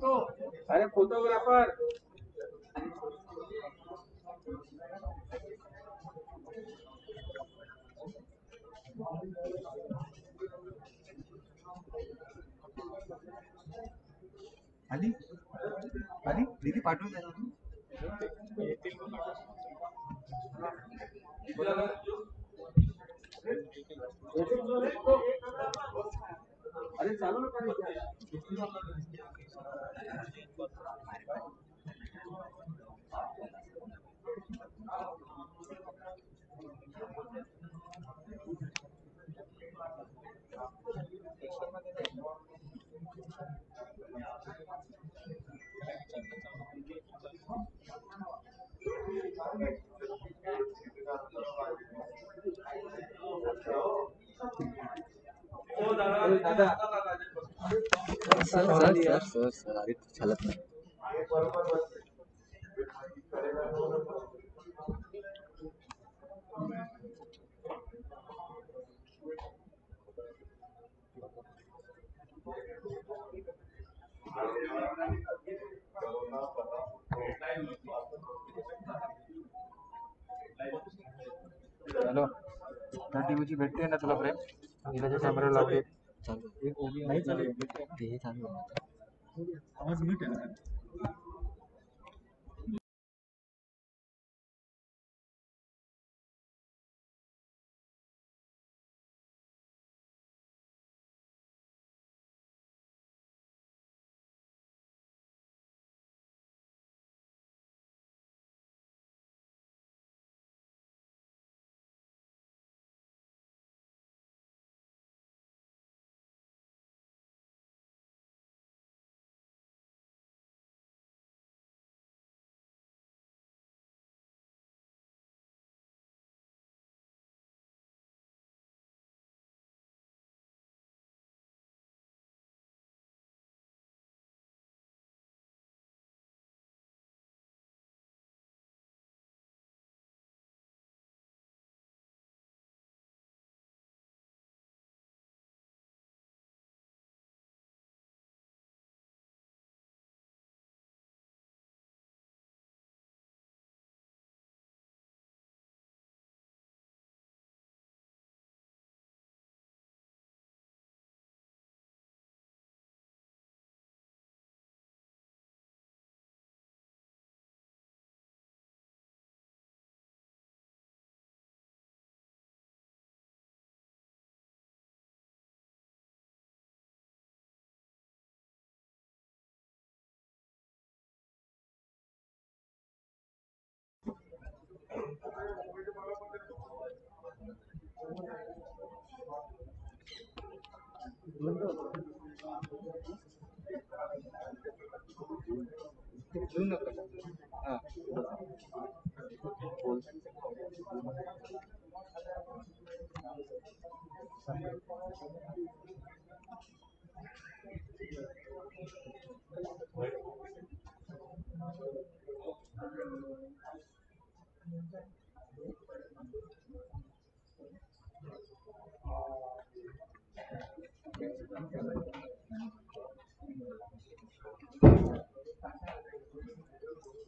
अरे फोटोग्राफर आली आली दीदी पाठवून द्या तू अरे चालू ना दादा सर अरे चालत नाही हॅलो त्या टीव्हीची भेटते ना तुला फ्रेम नीलाच्या कॅमेरा लावले चालू नाही चालू ते चालू आवाज नीट आहे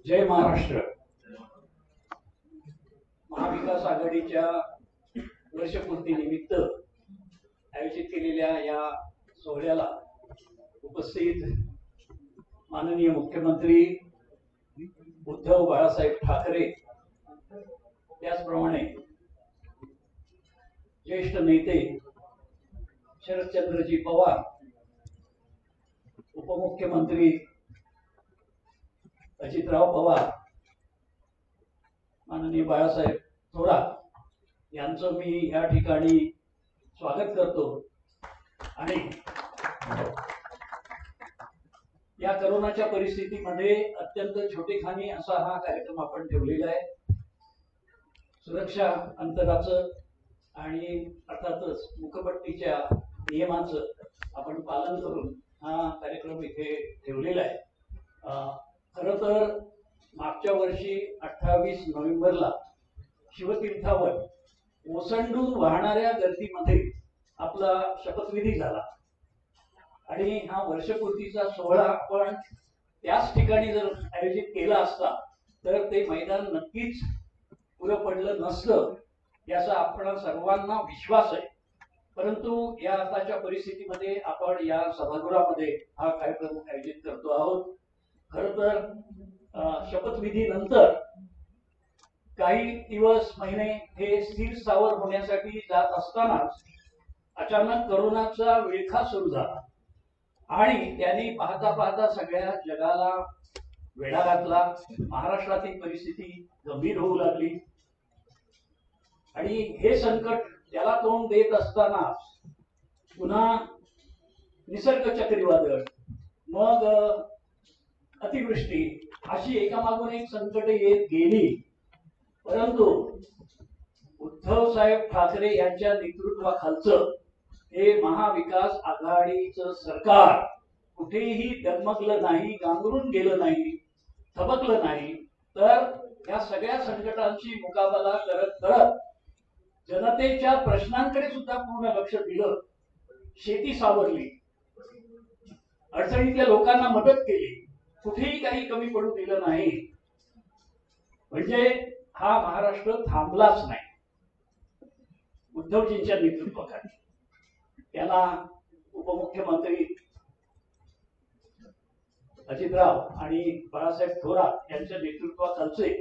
जय महाराष्ट्र. महाविकास आघाडीच्या वर्षपूर्तीनिमित्त आयोजित केलेल्या या सोहळ्याला उपस्थित माननीय मुख्यमंत्री उद्धव बाळासाहेब ठाकरे, त्याचप्रमाणे ज्येष्ठ नेते शरदचंद्रजी पवार, उपमुख्यमंत्री अजितराव पवार, माननीय बाळासाहेब थोरात यांचं मी या ठिकाणी स्वागत करतो. आणि या कोरोनाच्या परिस्थितीमध्ये अत्यंत छोटेखानी असा हा कार्यक्रम आपण ठेवलेला आहे. सुरक्षा अंतराचं आणि अर्थातच मुखपट्टीच्या नियमांचं आपण पालन करून हा कार्यक्रम इथे ठेवलेला आहे. खरं तर मागच्या वर्षी 28 नोव्हेंबरला शिवतीर्थावर ओसंडून वाहणाऱ्या गर्दीमध्ये आपला शपथविधी झाला आणि हा वर्षपूर्तीचा सोहळा आपण त्याच ठिकाणी जर आयोजित केला असता तर ते मैदान नक्कीच पुरं पडलं नसतं याचा आपण सर्वांना विश्वास आहे. परंतु या आताच्या परिस्थितीमध्ये आपण या सभागृहामध्ये हा कार्यक्रम आयोजित करतो आहोत. खर तर शपथविधीनंतर काही दिवस महिने हे स्थिर स्थावर होण्यासाठी जात असतानाच अचानक करोनाचा विळखा सुरू झाला आणि त्यांनी पाहता पाहता सगळ्या जगाला वेढा घातला. महाराष्ट्रातील परिस्थिती गंभीर होऊ लागली आणि हे संकट त्याला तोंड देत असताना पुन्हा निसर्ग चक्रीवादळ, मग अतिवृष्टी, अशी एकामागून एक संकट येत गेली. परंतु उद्धव साहेब ठाकरे यांच्या नेतृत्वाखालचं हे महाविकास आघाडीचं सरकार कुठेही डगमगलं नाही, गांगरून गेलं नाही, थबकलं नाही. तर या सगळ्या संकटांची मुकाबला करत करत जनतेच्या प्रश्नांकडे सुद्धा पूर्ण लक्ष दिलं. शेती सावरली, अडचणीतल्या लोकांना मदत केली, कुठेही काही कमी पडू दिलं नाही. म्हणजे हा महाराष्ट्र थांबलाच नाही. उद्धवजींच्या नेतृत्वाखाली त्याला उपमुख्यमंत्री अजितराव आणि बाळासाहेब थोरात यांच्या नेतृत्वाखालचे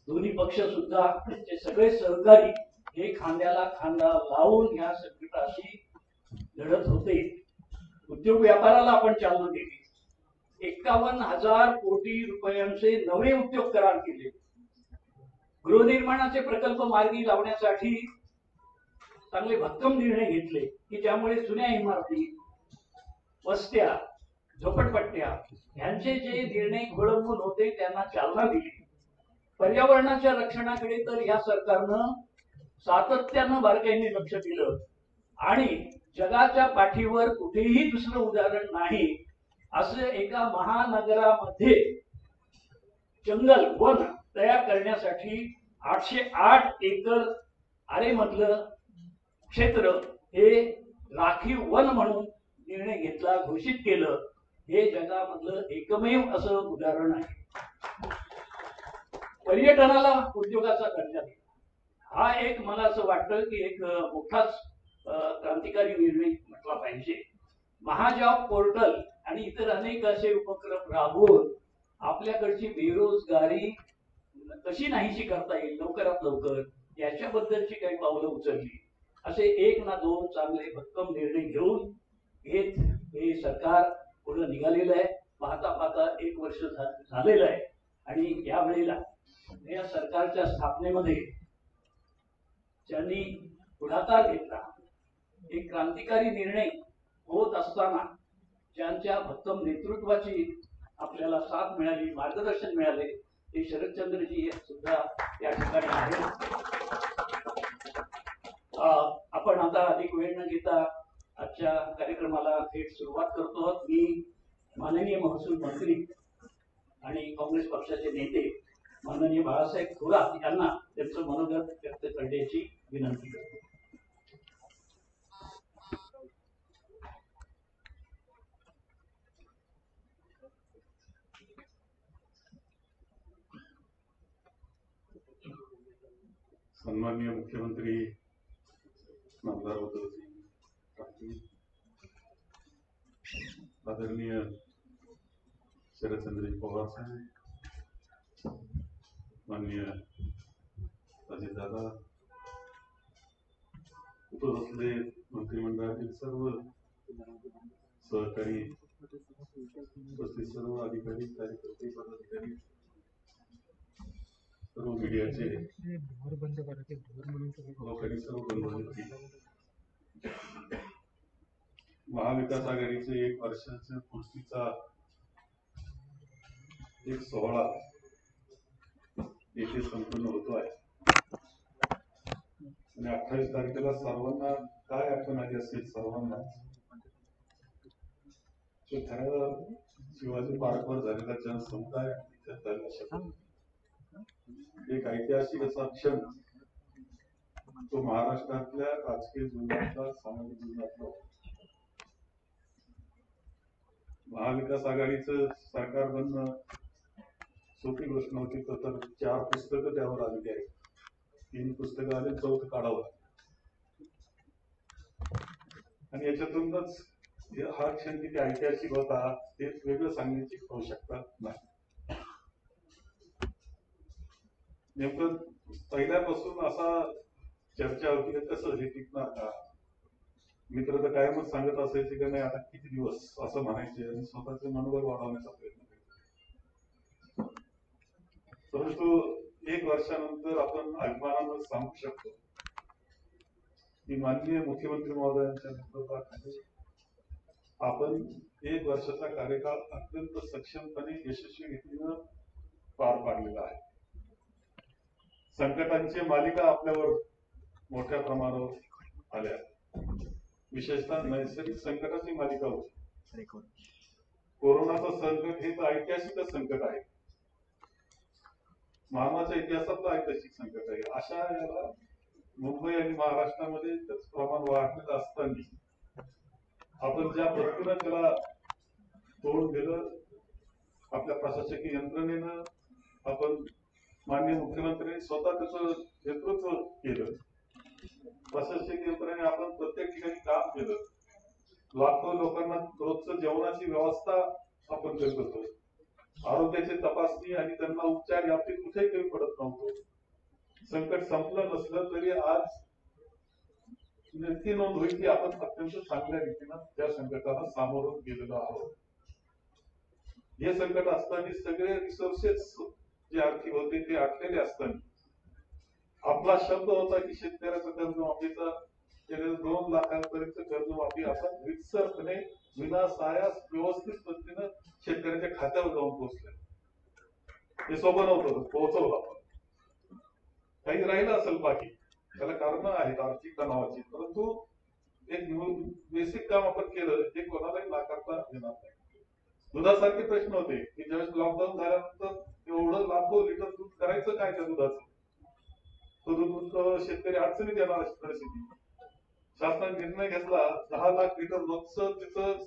दोन्ही पक्ष सुद्धा त्यांचे सगळे सहकारी हे खांद्याला खांदा लावून या संकटाशी लढत होते. उद्योग व्यापाराला आपण चालना दिली. 51,000 कोटी रुपयांचे नवे उद्योग करार केले. गृहनिर्माणाचे प्रकल्प मार्गी लावण्यासाठी चांगले भक्कम निर्णय घेतले की ज्यामुळे जुन्या इमारती, वस्त्या, झोपडपट्ट्या यांचे जे निर्णय घोळंबून होते त्यांना चालना दिली. पर्यावरणाच्या रक्षणाकडे तर या सरकारनं सातत्यानं बारकाईने लक्ष दिलं आणि जगाच्या पाठीवर कुठेही दुसरं उदाहरण नाही असं एका महानगरामध्ये जंगल वन तयार करण्यासाठी 808 एकर आरेमधलं क्षेत्र हे राखीव वन म्हणून निर्णय घेतला, घोषित केलं. हे जगामधलं एकमेव असं उदाहरण आहे. पर्यटनाला उद्योगाचा दर्जा दिला. हा एक मला असं वाटतं की एक मोठाच क्रांतिकारी निर्णय म्हटला पाहिजे. महाजॉब पोर्टल आणि इतर अनेक असे उपक्रम राबवून आपल्याकडची बेरोजगारी कशी नाहीशी करता येईल लवकरात लवकर याच्याबद्दलची काही पावलं उचलली. असे एक ना दोन चांगले भक्कम निर्णय घेऊन घेत हे सरकार पुढे निघालेलं आहे. पाहता पाहता 1 वर्ष झालेलं आहे आणि यावेळेला या सरकारच्या स्थापनेमध्ये ज्यांनी पुढाकार घेतला, एक क्रांतिकारी निर्णय होत असताना ज्यांच्या भक्कम नेतृत्वाची आपल्याला साथ मिळाली, मार्गदर्शन मिळाले, ते शरदचंद्रजी सुद्धा या ठिकाणी आहेत. आपण आता अधिक वेळ न घेता आजच्या कार्यक्रमाला थेट सुरुवात करतो. मी माननीय महसूल मंत्री आणि काँग्रेस पक्षाचे नेते माननीय बाळासाहेब थोरात यांना त्यांचं मनोगत व्यक्त करण्याची विनंती करतो. सन्माननीय मुख्यमंत्री नामदार उद्धवजी ठाकरे, आदरणीय शरदचंद्रजी पवार साहेब, माननीय अजितदादा, उपस्थित मंत्रिमंडळातील सर्व सहकारी, उपस्थित सर्व अधिकारी, कार्यकर्ते, पदाधिकारी, सर्व मीडियाचे लोकांनी सर्व बंधू, महाविकास आघाडीचे 1 वर्षाच्या पूर्तीचा एक सोहळा येथे संपन्न होतो आहे आणि 28 तारखेला सर्वांना काय आठवण आली असेल, सर्वांना शिवाजी पार्कवर झालेला जनसमुदाय एक ऐतिहासिक असा क्षण तो महाराष्ट्रातल्या राजकीय जीवनातला, सामाजिक जीवनातला महाविकास आघाडीचं सरकार बनणं सोपी गोष्ट नव्हती. तर 4 पुस्तकं त्यावर आलेली आहेत. 3 पुस्तकं आले, 4थं काढावं. आणि याच्यातूनच हा क्षण किती ऐतिहासिक होता ते वेगळं सांगण्याची आवश्यकता नाही. नेमकं पहिल्यापासून असा चर्चा होती की कसं हे टिकणार का. मित्र तर कायमच सांगत असायचे की नाही आता किती दिवस असं म्हणायचे आणि स्वतःचे मनोबल वाढवण्याचा प्रयत्न करायचे. परंतु 1 वर्षानंतर आपण अभिमानानं सांगू शकतो की माननीय मुख्यमंत्री महोदयांच्या नेतृत्वाखाली आपण 1 वर्षाचा कार्यकाळ अत्यंत सक्षमपणे यशस्वी रीतीनं पार पाडलेला आहे. संकटांची मालिका आपल्यावर मोठ्या प्रमाणावर आल्या. विशेषतः नैसर्गिक संकटाची मालिका होती. कोरोनाचं संकट हे तर ऐतिहासिक संकट आहे. मानवाच्या इतिहासातलं ऐतिहासिक संकट आहे. अशा याला मुंबई आणि महाराष्ट्रामध्ये त्याचं प्रमाण वाढलेलं असताना आपण ज्या पद्धतीनं त्याला तोंड दिलं, आपल्या प्रशासकीय यंत्रणेनं, आपण माननीय मुख्यमंत्र्यांनी स्वतः त्याचं नेतृत्व केलं. प्रशासकीय यंत्रणेने आपण प्रत्येक ठिकाणी काम केलं. लाखो लोकांना रोजचं जेवणाची व्यवस्था आपण करत होतो. आरोग्याची तपासणी आणि त्यांना उपचार याबाबतीत कुठेही कमी पडत नव्हतो. संकट संपलं नसलं तरी आज नक्की नोंद होईल की आपण अत्यंत चांगल्या रीतीनं त्या संकटाला सामोरं गेलेलो आहोत. हे संकट असताना सगळे रिसोर्सेस जे आर्थिक होते ते आटलेले असताना आपला शब्द होता की शेतकऱ्याचं कर्जमाफीचा 2 लाखांपर्यंत कर्जमाफी आपण रितसरपणे विनासायास व्यवस्थित पद्धतीनं शेतकऱ्यांच्या खात्यावर जाऊन पोहोचले. हे सोपं नव्हतं, पोहोचवलं आपण. काही राहिलं असेल बाकी, त्याला कारण आहेत आर्थिक तणावाची, परंतु एक बेसिक काम आपण केलं हे कोणालाही नाकारता येणार नाही. दुधासारखे प्रश्न होते की ज्यावेळेस लॉकडाऊन झाल्यानंतर एवढं लाखो लिटर दूध करायचं काय त्या दुधाचं, तो दूध शेतकरी अडचणीत येणार अशी परिस्थिती. शासनाने निर्णय घेतला 10 लाख लिटर रोजचं तिथं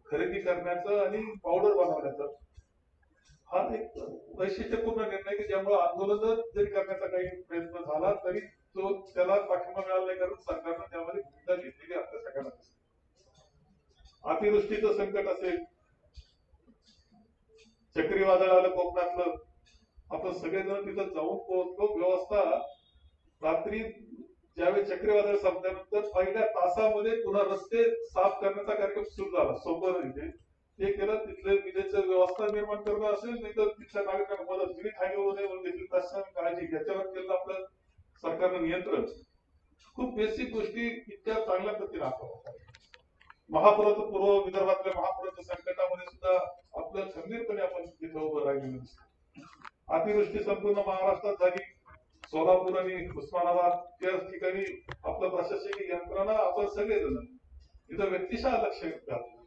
खरेदी करण्याचं आणि पावडर बनवण्याचा. हा एक वैशिष्ट्यपूर्ण निर्णय की ज्यामुळे आंदोलन जरी करण्याचा काही प्रयत्न झाला तरी तो त्याला पाठिंबा मिळाला नाही, कारण सरकारनं त्यामध्ये भूमिका घेतलेली आपल्या सगळ्यांना. अतिवृष्टीचं संकट असेल, चक्रीवादळ आलं कोकणातलं, आपण सगळेजण तिथं जाऊन पोहोचलो. व्यवस्था रात्री ज्यावेळी चक्रीवादळ संपल्यानंतर पहिल्या तासामध्ये पुन्हा रस्ते साफ करण्याचा कार्यक्रम सुरू झाला. सोपं म्हणजे ते केलं. तिथले विजेचं व्यवस्था निर्माण करणं असेल, नाही तर तिथल्या नागरिकांना मदत जरी खाली होऊ नये म्हणून घेतली तसं काळजी याच्यावर केलं आपलं सरकारनं नियंत्रण. खूप बेसिक गोष्टी इतक्या चांगल्या पद्धतीने आपण महापुराचं पूर्व विदर्भातल्या महापुराच्या संकटामध्ये सुद्धा आपलं खंबीरपणे आपण तिथे उभं राहिलेलं दिसतं. अतिवृष्टी संपूर्ण महाराष्ट्रात झाली. सोलापूर आणि उस्मानाबाद त्या ठिकाणी आपलं प्रशासकीय यंत्रणा आपण सगळेजण तिथं व्यक्तिशः लक्ष घातलं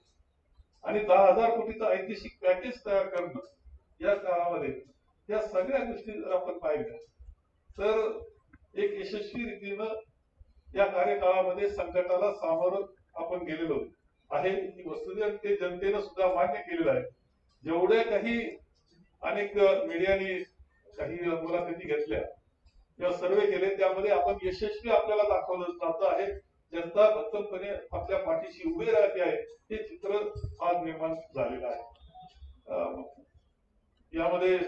आणि 10,000 कोटीचं ऐतिहासिक पॅकेज तयार करणं या काळामध्ये या सगळ्या गोष्टी जर आपण पाहिल्या तर एक यशस्वी रीतीनं या कार्यकाळामध्ये संकटाला सामोरं आपण गेलेलो आहे. ही वस्तुस्थिती ते जनतेनं सुद्धा मान्य केलेलं आहे. जेवढ्या काही अनेक मीडियाने काही मुलाखती घेतल्या किंवा सर्वे केले त्यामध्ये आपण यशस्वी आपल्याला दाखवलं जात आहे. जनता भक्कमपणे आपल्या पाठीशी उभी राहते आहे हे चित्र आज निर्माण झालेलं आहे. यामध्ये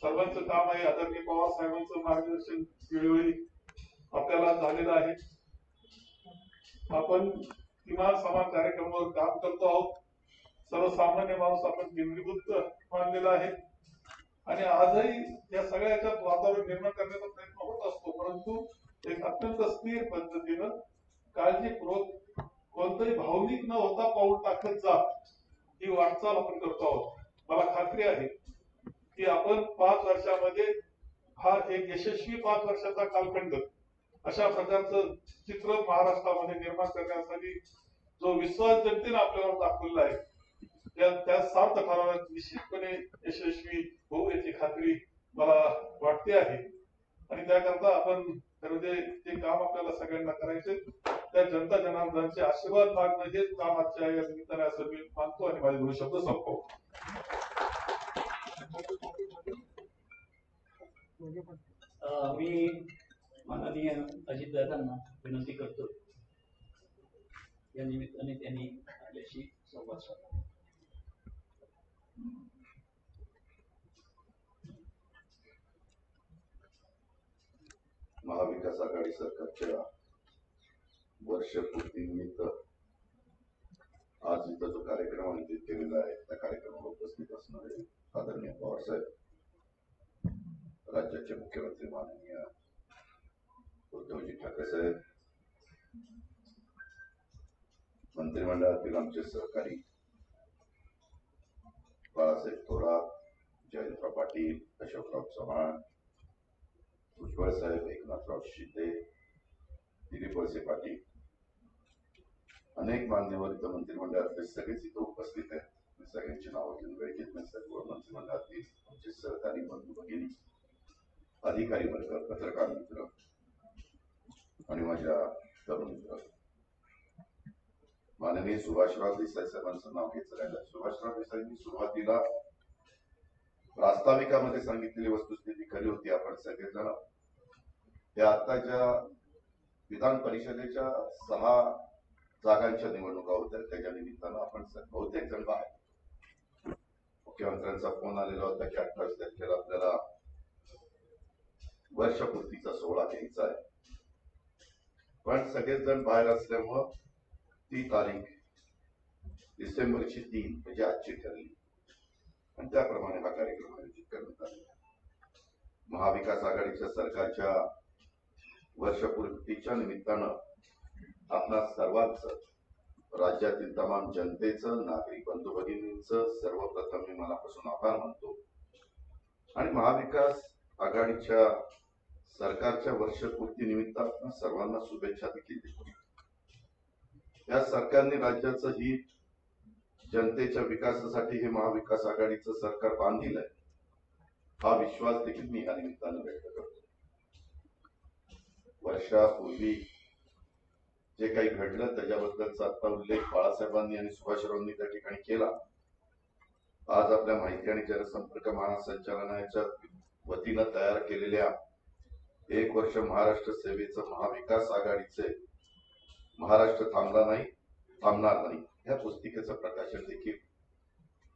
सर्वांचं काम आहे. आदरणीय पवार साहेबांचं मार्गदर्शन वेळोवेळी आपल्याला झालेलं आहे. आपण किमान समान कार्यक्रमावर काम करतो आहोत. सर्वसामान्य माणूस आपण केंद्रीभूत मानलेला आहे आणि आजही या सगळ्या याच्यात वातावरण निर्माण करण्याचा प्रयत्न होत असतो, परंतु एक अत्यंत स्थिर पद्धतीनं काळजीपूर्वक कोणतंही भावनिक न होता पाऊल टाकत जा ही वाटचाल आपण करतो आहोत. मला खात्री आहे की आपण 5 वर्षामध्ये हा एक यशस्वी 5 वर्षाचा कालखंड अशा प्रकारचं चित्र महाराष्ट्रामध्ये निर्माण करण्यासाठी जो विश्वास जनतेने आपल्याला दाखवलेला आहे त्या सार्थ ठरवण्यात निश्चितपणे यशस्वी होऊ याची खात्री मला वाटते आहे आणि त्याकरता आपण तर ते काम आपल्याला सगळ्यांना करायचे. त्या जनता जनार्दनाचे आशीर्वाद मागणं हेच कामाच्या या निमित्ताने असं मी मानतो आणि माझे 2 शब्द संपवतो. मी माननीय अजितदादांना विनंती करतो या निमित्ताने त्यांनी आपल्याशी संवाद साधावा. महाविकास आघाडी सरकारच्या वर्षपूर्तीनिमित्त आज इथं जो कार्यक्रम आयोजित केलेला आहे त्या कार्यक्रमाला उपस्थित असणारे आदरणीय पवारसाहेब, राज्याचे मुख्यमंत्री माननीय उद्धवजी ठाकरे साहेब, मंत्रिमंडळातील आमचे सहकारी बाळासाहेब थोरात, जयंतराव पाटील, अशोकराव चव्हाण, भुजबळ साहेब, एकनाथराव शिंदे, दिलीप वळसे पाटील, अनेक मान्यवर इथं मंत्रिमंडळातले सगळेच इथं उपस्थित आहेत. मी सगळ्यांची नावं घेऊन वेळ घेत नाही. सर्व मंत्रिमंडळातील आमचे सहकारी बंधू भगिनी, अधिकारी वर्ग, पत्रकार मित्र आणि माझ्या तरुण मित्र, माननीय सुभाषराव देसाई साहेबांचं नाव घेतलं राहिलं. सुभाषराव देसाईंनी सुरुवातीला प्रास्ताविकामध्ये सांगितलेली वस्तुस्थिती खरी होती. आपण सगळेजण त्या आताच्या विधान परिषदेच्या 6 जागांच्या निवडणुका होत्या. त्याच्या निमित्तानं आपण बहुतेक जण बाहेर. मुख्यमंत्र्यांचा फोन आलेला होता की 28 तारखेला आपल्याला वर्षपूर्तीचा सोहळा घ्यायचा आहे, पण सगळेच जण बाहेर असल्यामुळं ती तारीख डिसेंबरची 3 म्हणजे आजची ठरली आणि त्याप्रमाणे हा कार्यक्रम आयोजित करण्यात आला. महाविकास आघाडीच्या सरकारच्या वर्षपूर्तीच्या निमित्तानं आपणा सर्वांचं, राज्यातील तमाम जनतेचं, नागरिक बंधू भगिनींचं सर्वप्रथम मी मनापासून आभार मानतो आणि महाविकास आघाडीच्या सरकारच्या वर्षपूर्ती निमित्त सर्वांना शुभेच्छा देखील देतो. या सरकारने राज्याचं हित, जनतेच्या विकासासाठी हे महाविकास आघाडीचं सरकार बांधील आहे, हा विश्वास देखील मी या निमित्तानं व्यक्त करतो. वर्षापूर्वी जे काही घडलं त्याच्याबद्दलचा आता उल्लेख बाळासाहेबांनी आणि सुभाषरावांनी त्या ठिकाणी केला. आज आपल्या माहिती आणि जनसंपर्क महासंचालनालयाच्या वतीनं तयार केलेल्या 1 वर्ष महाराष्ट्र सेवेचं महाविकास आघाडीचे महाराष्ट्र थांबला नाही, थांबणार नाही या पुस्तिकेचं प्रकाशन देखील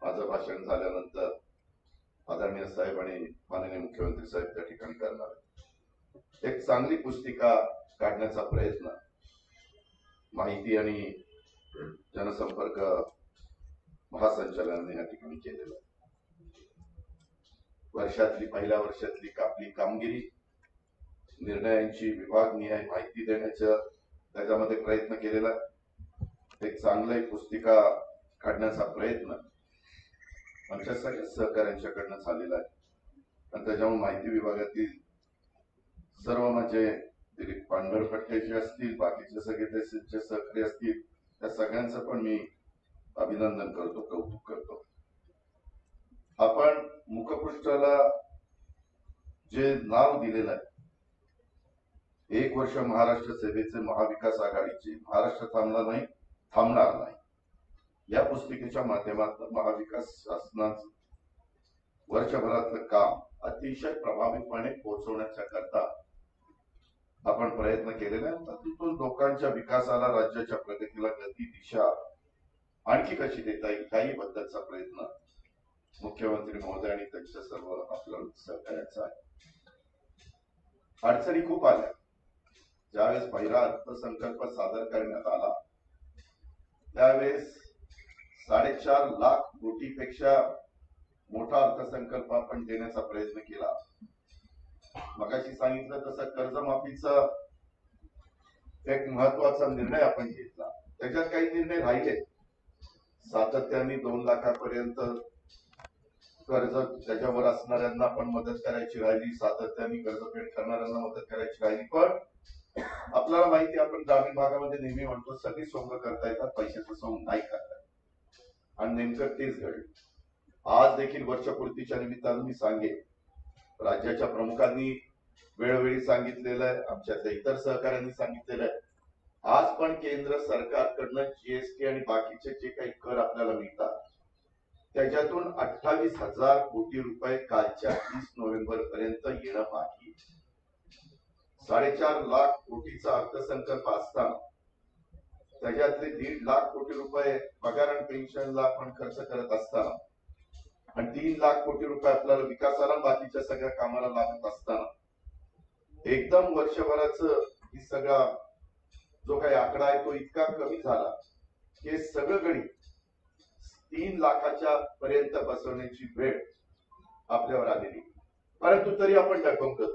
माझं भाषण झाल्यानंतर आदरणीय साहेब आणि माननीय मुख्यमंत्री साहेब त्या ठिकाणी करणार आहेत. एक चांगली पुस्तिका काढण्याचा प्रयत्न माहिती आणि जनसंपर्क महासंचालनाने या ठिकाणी केलेला आहे. पहिल्या वर्षातली आपली कामगिरी, निर्णयांची विभागनिहाय माहिती देण्याचा त्याच्यामध्ये प्रयत्न केलेला आहे. एक चांगली पुस्तिका काढण्याचा प्रयत्न आमच्या सगळ्या सहकाऱ्यांच्याकडनं झालेला आहे आणि त्याच्यामुळे माहिती विभागातील सर्व म्हणजे दिलीप पांढरपट्टे जे असतील, बाकीचे सगळे जे सहकारी असतील, त्या सगळ्यांचं पण मी अभिनंदन करतो, कौतुक करतो. आपण मुखपृष्ठाला जे नाव दिलेलं आहे 1 वर्ष महाराष्ट्र सेवेचे महाविकास आघाडीचे, महाराष्ट्र थांबला नाही, थांबणार नाही या पुस्तिकेच्या माध्यमातून महाविकास शासनाचं वर्षभरातलं काम अतिशय प्रभावीपणे पोहोचवण्याच्या करता आपण प्रयत्न केलेला आहे. तिथून लोकांच्या विकासाला, राज्याच्या प्रगतीला गती, दिशा आणखी कशी देता येईल काही बद्दलचा प्रयत्न मुख्यमंत्री महोदय आणि त्यांच्या सर्व आपल्या सहकार्याचा आहे. अडचणी खूप आल्या. ज्यावेळेस पहिला अर्थसंकल्प सादर करण्यात आला त्यावेळेस 4.5 लाख कोटीपेक्षा मोठा अर्थसंकल्प आपण देण्याचा प्रयत्न केला. मगाशी सांगितलं तसं कर्जमाफीचा एक महत्वाचा निर्णय आपण घेतला. त्याच्यात काही निर्णय राहिले, सातत्याने 2 लाखापर्यंत कर्ज त्याच्यावर असणाऱ्यांना पण मदत करायची राहिली, सातत्याने कर्जफेड करणाऱ्यांना मदत करायची राहिली. पण आपल्याला माहिती, आपण ग्रामीण भागामध्ये नेहमी म्हणतो सगळी सोंग करता येतात, पैशाचं सोंग नाही करता येत आणि नेमकं तेच घडलं. आज देखील वर्षपूर्तीच्या निमित्तानं मी सांगेन, राज्याच्या प्रमुखांनी वेळोवेळी सांगितलेलं आहे, आमच्यातल्या इतर सहकाऱ्यांनी सांगितलेलं आहे. आज पण केंद्र सरकारकडनं जीएसटी आणि बाकीचे जे काही कर आपल्याला मिळतात त्याच्यातून 28,000 कोटी रुपये कालच्या 30 नोव्हेंबर पर्यंत येणं बाकी. 4.5 लाख कोटीचा अर्थसंकल्प असताना त्याच्यातले 1.5 लाख कोटी रुपये पगार आणि पेन्शनला आपण खर्च करत असताना आणि 3 लाख कोटी रुपये आपल्याला विकासाला बाकीच्या सगळ्या कामाला लागत असताना एकदम वर्षभराचं ही सगळा जो काही आकडा आहे तो इतका कमी झाला की सगळं गणित 3 लाखाच्या पर्यंत बसवण्याची वेळ आपल्यावर आलेली. परंतु तरी आपण डगमगलो.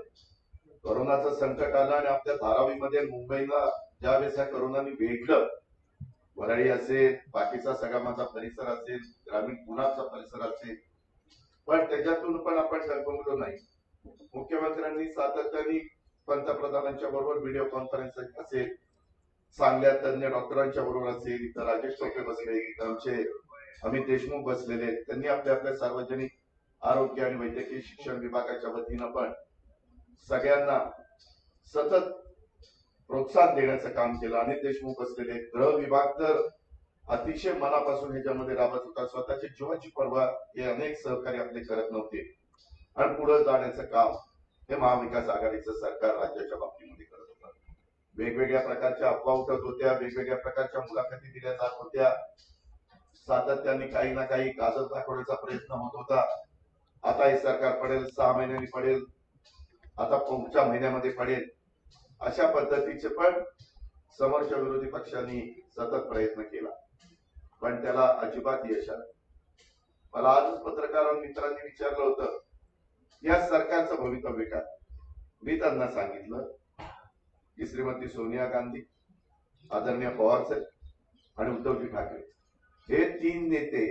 कोरोनाचं संकट आलं आणि आपल्या धारावीमध्ये मुंबईला ज्यावेळेस या कोरोनाने वेढलं, वरळी असेल, बाकीचा सगळा माझा परिसर असेल, ग्रामीण पुण्याचा परिसर असेल, पण त्याच्यातून पण आपण डगमगलो नाही. मुख्यमंत्र्यांनी सातत्याने पंतप्रधानांच्या बरोबर व्हिडिओ कॉन्फरन्स असेल, चांगल्या तज्ञ डॉक्टरांच्या बरोबर असेल, इथं राजेश टोपे बसले, इथं आमचे अमित देशमुख बसलेले, त्यांनी आपल्या सार्वजनिक आरोग्य आणि वैद्यकीय शिक्षण विभागाच्या वतीनं पण सगळ्यांना सतत प्रोत्साहन देण्याचं काम केलं. अमित देशमुख बसलेले, गृह विभाग तर अतिशय मनापासून ह्याच्यामध्ये राबत होता. स्वतःच्या जीवाची पर्वा हे अनेक सहकारी आपले करत नव्हते आणि पुढे जाण्याचं काम हे महाविकास आघाडीचं सरकार राज्याच्या बाबतीमध्ये करत होतं. वेगवेगळ्या प्रकारच्या अफवा उठत होत्या, वेगवेगळ्या प्रकारच्या मुलाखती दिल्या जात होत्या, सातत्याने काही ना काही गाजर दाखवण्याचा प्रयत्न होत होता. आता हे सरकार पडेल, 6 महिन्यांनी पडेल, आता पुढच्या महिन्यामध्ये पडेल, अशा पद्धतीचे पण समोरच्या विरोधी पक्षांनी सतत प्रयत्न केला, पण त्याला अजिबात यश आलं. मला आजच पत्रकार मित्रांनी विचारलं होतं या सरकारचं भवितव्य काय. मी त्यांना सांगितलं की श्रीमती सोनिया गांधी, आदरणीय पवार साहेब आणि उद्धवजी ठाकरे हे 3 नेते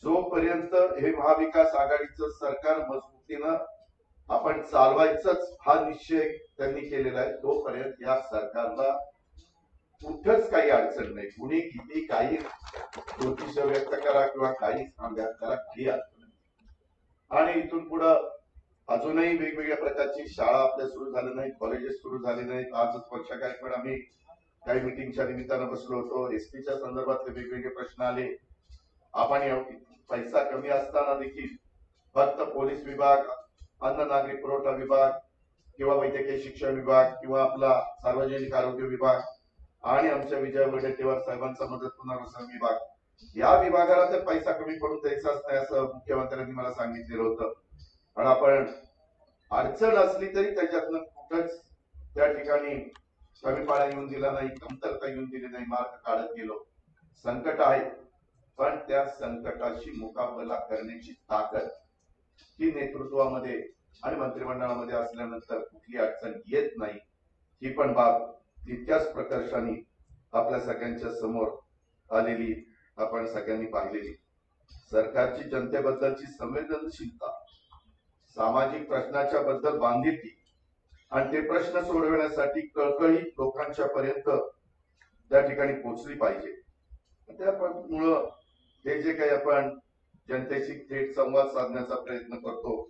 जोपर्यंत हे महाविकास आघाडीचं सरकार मजबूतीनं आपण चालवायचंच हा निश्चय त्यांनी केलेला आहे, तोपर्यंत या सरकारला कुठंच काही अडचण नाही. कुणी किती काही ज्योतिष व्यक्त करा किंवा काही व्यक्त करा, काही अडचण नाही. आणि इथून पुढं अजूनही वेगवेगळ्या प्रकारची शाळा आपल्या सुरू झाल्या नाहीत, कॉलेजेस सुरू झाले नाहीत. आजच वर्षा गायकवाड आम्ही काही मिटिंगच्या निमित्तानं बसलो होतो. एसटीच्या संदर्भातले वेगवेगळे प्रश्न आले. आपण पैसा कमी असताना देखील फक्त पोलीस विभाग, अन्न नागरी पुरवठा विभाग किंवा वैद्यकीय शिक्षण विभाग किंवा आपला सार्वजनिक आरोग्य विभाग आणि आमच्या विजय वडेट्टीवार साहेबांचा मदत पुनर्वसन विभाग या विभागाला तर पैसा कमी पडून द्यायचाच नाही असं मुख्यमंत्र्यांनी मला सांगितलेलं होतं. पण आपण अडचण असली तरी त्याच्यातनं कुठंच त्या ठिकाणी कमीपणा येऊन दिला नाही, कमतरता येऊन दिली नाही, मार्ग काढत गेलो. संकट आहे पण त्या संकटाशी मुकाबला करण्याची ताकद ही नेतृत्वामध्ये आणि मंत्रिमंडळामध्ये असल्यानंतर कुठली अडचण येत नाही, ही पण बाब तितक्याच प्रकर्षाने आपल्या सगळ्यांच्या समोर आलेली आपण सगळ्यांनी पाहिलेली. सरकारची जनतेबद्दलची संवेदनशीलता, सामाजिक प्रश्नाच्या बद्दल बांधिलकी आणि ते प्रश्न सोडवण्यासाठी कळकळी लोकांच्या पर्यंत त्या ठिकाणी पोहोचली पाहिजे. त्यामुळं हे जे काही आपण जनतेशी थेट संवाद साधण्याचा प्रयत्न करतो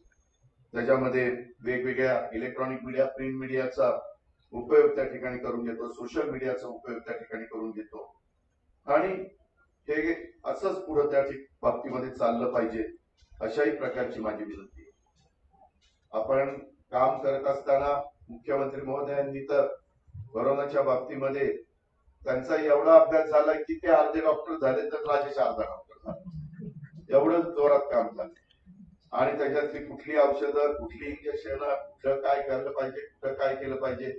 त्याच्यामध्ये वेगवेगळ्या इलेक्ट्रॉनिक मीडिया, प्रिंट मीडियाचा उपयोग त्या ठिकाणी करून घेतो, सोशल मीडियाचा उपयोग त्या ठिकाणी करून घेतो आणि हे असंच पुढे त्या बाबतीमध्ये चाललं पाहिजे अशाही प्रकारची माझी विनंती आहे. आपण काम करत असताना मुख्यमंत्री महोदयांनी तर कोरोनाच्या बाबतीमध्ये त्यांचा एवढा अभ्यास झाला की ते अर्धे डॉक्टर झाले तर राजेश अर्धा डॉक्टर झाले, एवढं जोरात काम झालं. आणि त्याच्यातली कुठली औषधं, कुठली इंजेक्शन, कुठं काय केलं पाहिजे, कुठं काय केलं पाहिजे,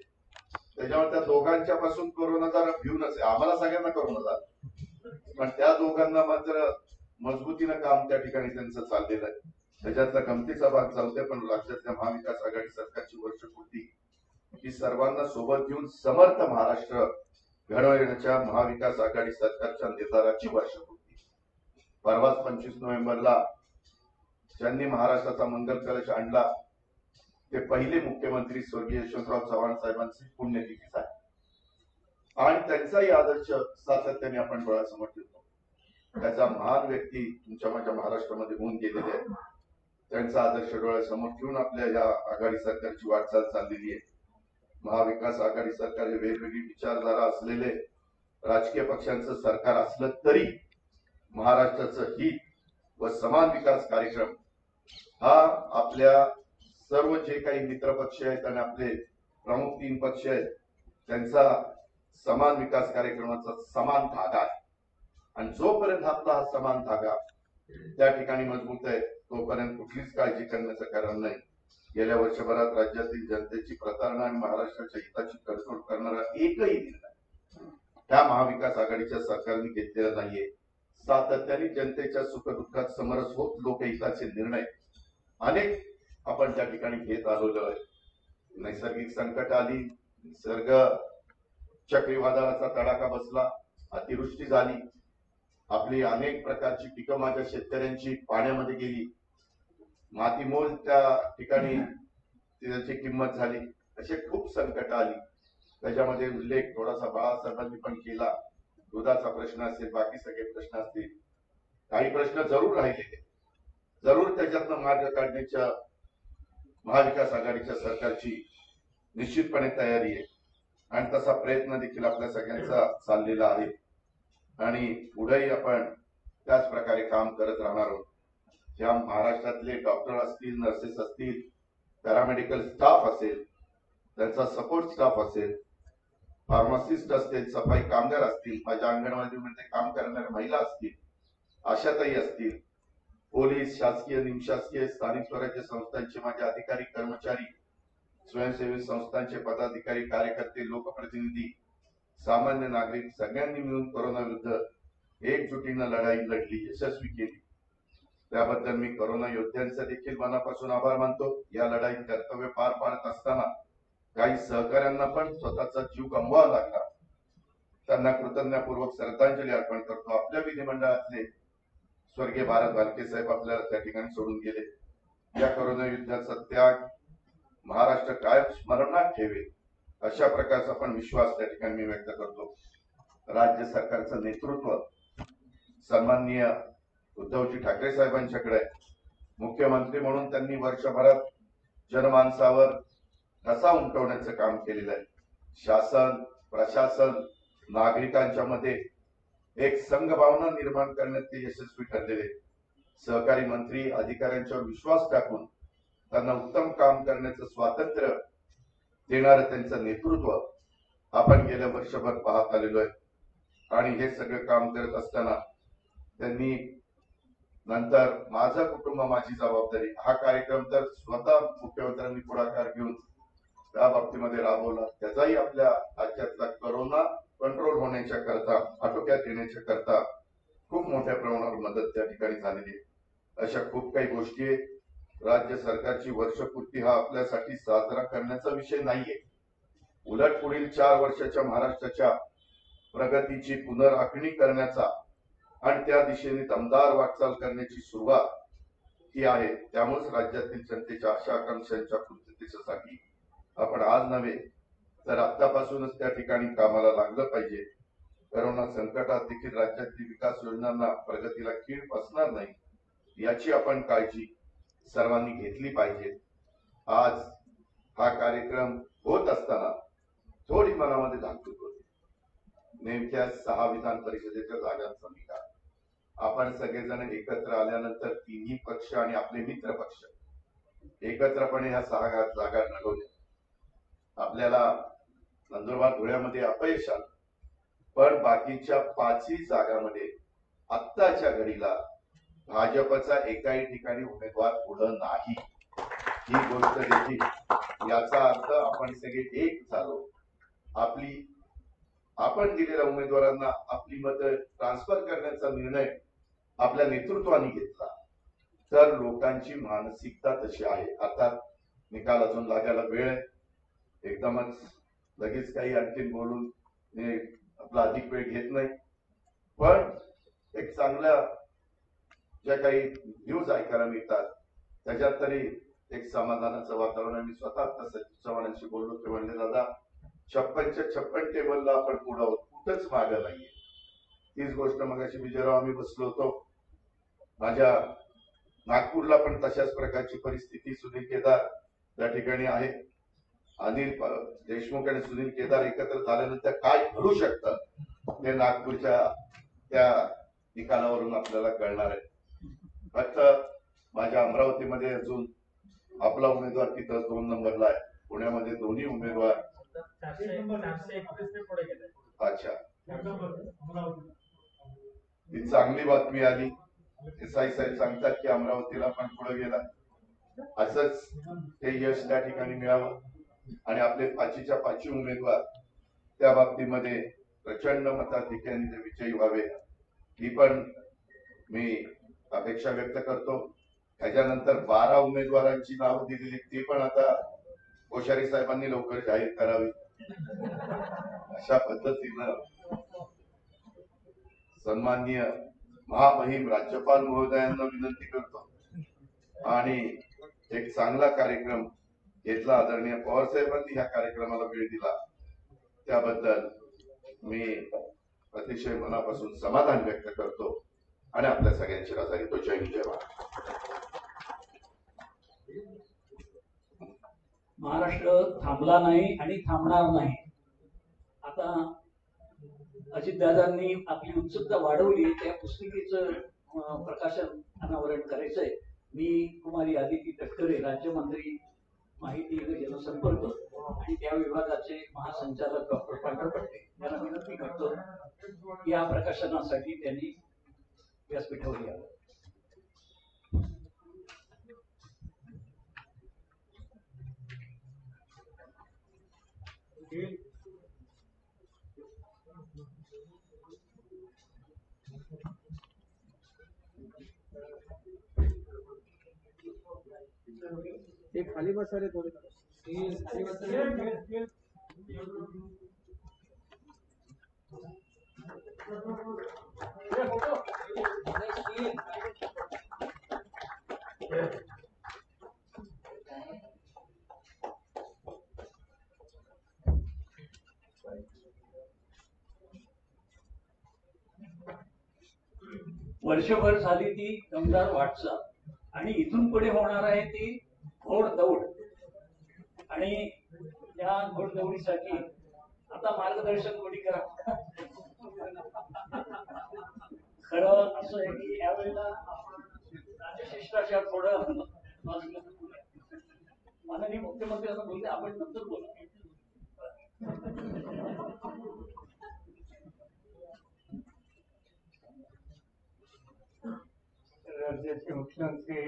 त्याच्यावर त्या दोघांच्या पासून कोरोनाचा भीव नसे. आम्हाला सगळ्यांना कोरोना झाला पण त्या दोघांना मात्र मजबूतीनं काम त्या ठिकाणी त्यांचं चाललेलं आहे. त्याच्यातला गमतीचा भाग चालतोय पण राज्यातल्या महाविकास आघाडी सरकारची वर्षपूर्ती ही सर्वांना सोबत घेऊन समर्थ महाराष्ट्र घडवण्याच्या महाविकास आघाडी सरकारच्या निर्धाराची वर्षपूर्ती. परवाच 25 नोव्हेंबरला ज्यांनी महाराष्ट्राचा मंगल कलश आणला ते पहिले मुख्यमंत्री स्वर्गीय यशवंतराव चव्हाण साहेबांची पुण्यतिथी आहे आणि त्यांचाही आदर्श सातत्याने आपण डोळ्यासमोर ठेवतो. त्याचा महान व्यक्ती तुमच्या माझ्या महाराष्ट्रामध्ये होऊन गेलेले आहेत. त्यांचा आदर्श डोळ्यासमोर ठेवून आपल्या या आघाडी सरकारची वाटचाल चाललेली आहे. महाविकास आघाडी सरकार हे वेगवेगळी विचारधारा असलेले राजकीय पक्षांचं सरकार असलं तरी महाराष्ट्राचं हित व समान विकास कार्यक्रम हा आपल्या सर्व जे काही मित्र पक्ष आहेत आणि आपले प्रमुख 3 पक्ष आहेत त्यांचा समान विकास कार्यक्रमाचा समान धागा आहे. आणि जोपर्यंत आपला हा समान धागा त्या ठिकाणी मजबूत आहे तोपर्यंत कुठलीच काळजी करण्याचं कारण नाही. गेल्या वर्षभरात राज्यातील जनतेची प्रतारणा आणि महाराष्ट्राच्या हिताची तडजोड करणारा एकही निर्णय त्या महाविकास आघाडीच्या सरकारने घेतलेला नाहीये. सातत्याने जनतेच्या सुखदुःखात समरस होत लोकहिताचे निर्णय अनेक आपण त्या ठिकाणी घेत आलेलो आहे. नैसर्गिक संकट आली, निसर्ग चक्रीवादळाचा तडाखा बसला, अतिवृष्टी झाली, आपली अनेक प्रकारची पिकं माझ्या शेतकऱ्यांची पाण्यामध्ये गेली, मातीमोल त्या ठिकाणी त्याची किंमत झाली, असे खूप संकट आली. त्याच्यामध्ये उल्लेख थोडासा बाळासाहेबांनी पण केला. दुधाचा प्रश्न असेल, बाकी सगळे प्रश्न असतील, काही प्रश्न जरूर राहिलेले, जरूर त्याच्यातनं मार्ग काढण्याच्या महाविकास आघाडीच्या सरकारची निश्चितपणे तयारी आहे आणि तसा प्रयत्न देखील आपल्या सगळ्यांचा चाललेला आहे आणि पुढेही आपण त्याच प्रकारे काम करत राहणार आहोत. ज्या महाराष्ट्रातले डॉक्टर असतील, नर्सेस असतील, पॅरामेडिकल स्टाफ असेल, त्यांचा सपोर्ट स्टाफ असेल, फार्मासिस्ट असतील, सफाई कामगार असतील, माझ्या अंगणवाडीमध्ये काम करणाऱ्या महिला असतील, आशाताई असतील, पोलीस, शासकीय, निमशासकीय, स्थानिक स्वराज्य संस्थांचे माझे अधिकारी, कर्मचारी, स्वयंसेवी संस्थांचे पदाधिकारी, कार्यकर्ते, लोकप्रतिनिधी, सामान्य नागरिक सगळ्यांनी मिळून कोरोना विरुद्ध एकजुटीनं लढाई लढली, यशस्वी केली. त्याबद्दल मी कोरोना योद्ध्यांचा देखील मनापासून आभार मानतो. या लढाईत कर्तव्य पार पाडत असताना काही सहकाऱ्यांना पण स्वतःचा जीव गमवावा लागला, त्यांना कृतज्ञतापूर्वक श्रद्धांजली अर्पण करतो. आपल्या विधिमंडळातले स्वर्गीय भारत भालके साहेब आपल्याला त्या ठिकाणी सोडून गेले. या कोरोना युद्धाचा त्याग महाराष्ट्र कायम स्मरणात ठेवेल अशा प्रकारचा पण विश्वास त्या ठिकाणी मी व्यक्त करतो. राज्य सरकारचं नेतृत्व सन्माननीय उद्धवजी ठाकरे साहेबांच्याकडे मुख्यमंत्री म्हणून त्यांनी वर्षभरात जनमानसावर ठसा उमटवण्याचं काम केलेलं आहे. शासन, प्रशासन, नागरिकांच्या मध्ये एक संघभावना निर्माण करण्यात ते यशस्वी ठरलेले. सहकारी मंत्री अधिकाऱ्यांच्यावर विश्वास टाकून त्यांना उत्तम काम करण्याचं स्वातंत्र्य देणारं त्यांचं नेतृत्व आपण गेल्या वर्षभर पाहत आलेलो आहे आणि हे सगळं काम करत असताना त्यांनी नंतर माझं कुटुंब माझी जबाबदारी हा कार्यक्रम तर स्वतः मुख्यमंत्र्यांनी पुढाकार घेऊन त्या बाबतीमध्ये राबवला. त्याचाही आपल्या राज्यातला कोरोना कंट्रोल होण्याच्या करता, आटोक्यात येण्याच्या करता खूप मोठ्या प्रमाणावर मदत त्या ठिकाणी झालेली आहे. अशा खूप काही गोष्टी आहेत. राज्य सरकारची वर्षपूर्ती हा आपल्यासाठी साजरा करण्याचा विषय नाहीये. उलट पुढील 4 वर्षाच्या महाराष्ट्राच्या प्रगतीची पुनराखणी करण्याचा आणि त्या दिशेने दमदार वाटचाल करण्याची सुरुवात ही आहे. त्यामुळेच राज्यातील जनतेच्या आशा आकांक्षांच्या पूर्ततेसाठी आपण आज नव्हे तर आतापासूनच त्या ठिकाणी कामाला लागलं पाहिजे. कोरोना संकटात देखील राज्यातील विकास योजनांना प्रगतीला खीळ बसणार नाही याची आपण काळजी सर्वांनी घेतली पाहिजे. आज हा कार्यक्रम होत असताना थोडी मनामध्ये धाकधूक होती. नेमक्या 6 विधान परिषदेच्या जागांचा निकाल आपण सगळेजण एकत्र आल्यानंतर 3ही पक्ष आणि आपले मित्र पक्ष एकत्रपणे ह्या 6 जागा लढवल्या. आपल्याला नंदुरबार धुळ्यामध्ये अपयश आलं, पण बाकीच्या 5ही जागांमध्ये आत्ताच्या घडीला भाजपचा एकाही ठिकाणी उमेदवार पुढं नाही. ही गोष्ट देखील याचा अर्थ आपण सगळे एक झालो. आपण दिलेल्या उमेदवारांना आपली मतं ट्रान्सफर करण्याचा निर्णय आपल्या नेतृत्वाने घेतला तर लोकांची मानसिकता तशी आहे. अर्थात निकाल अजून लागायला वेळ आहे. एकदमच लगेच काही आणखी बोलून मी आपला अधिक वेळ घेत नाही, पण एक चांगल्या ज्या काही न्यूज ऐकायला मिळतात त्याच्यात तरी एक समाधानाचं वातावरण आहे. मी स्वतः सचिव चव्हाणांशी बोललो ते म्हणले, दादा 56च्या 56 टेबलला आपण पुढे आहोत, कुठंच मागं नाहीये. तीच गोष्ट मगाशी विजयराव आम्ही बसलो होतो, माझ्या नागपूरला पण तशाच प्रकारची परिस्थिती सुनील केदार त्या ठिकाणी आहे. देशमुख आणि सुनील केदार एकत्र झाल्यानंतर काय घडू शकतं ते नागपूरच्या त्या निकालावरून आपल्याला कळणार आहे. फक्त माझ्या अमरावतीमध्ये अजून आपला उमेदवार तिथं 2 नंबरला आहे. पुण्यामध्ये दोन्ही उमेदवार अच्छा, ही चांगली बातमी आली. देसाई साहेब सांगतात की अमरावतीला पण पुढे गेला. असंच ते यश त्या ठिकाणी मिळावं आणि आपले 5च्या 5 उमेदवार त्या बाबतीमध्ये प्रचंड मताधिक्याने ते विजयी व्हावे ही पण मी अपेक्षा व्यक्त करतो. त्याच्यानंतर 12 उमेदवारांची नाव दिलेली ती पण आता कोश्यारी साहेबांनी लवकर जाहीर करावी. अशा पद्धतीनं सन्माननीय महामहिम राज्यपाल महोदयांना विनंती करतो आणि एक चांगला कार्यक्रम घेतला. आदरणीय पवार साहेबांनी ह्या कार्यक्रमाला वेळ दिला त्याबद्दल मी अतिशय मनापासून समाधान व्यक्त करतो आणि आपल्या सगळ्यांची रजा घेतो. जय हिंद, जय महाराष्ट्र. महाराष्ट्र थांबला नाही आणि थांबणार नाही. आता अजितदादांनी आपली उत्सुकता वाढवली. त्या पुस्तिकेचं प्रकाशन अनावरण करायचंय. मी कुमारी आदिती तटकरे, राज्यमंत्री माहिती व जनसंपर्क आणि त्या विभागाचे महासंचालक डॉक्टर पांढर पट्टे यांना विनंती करतो या प्रकाशनासाठी त्यांनी व्यासपीठावर यावं. ते खाली बसा रे थोडे. खाली बसा रे. वर्षभर झाली ती दमदार वाटचाल आणि इथून पुढे होणार आहे ती घोडदौड. आणि या घोडदौडीसाठी आता मार्गदर्शन कोणी करा. खरं असं आहे की यावेळेला राजशिष्टाचार थोडं माननीय मुख्यमंत्री असं बोलले, आपण नंतर बोला. राज्याचे मुख्यमंत्री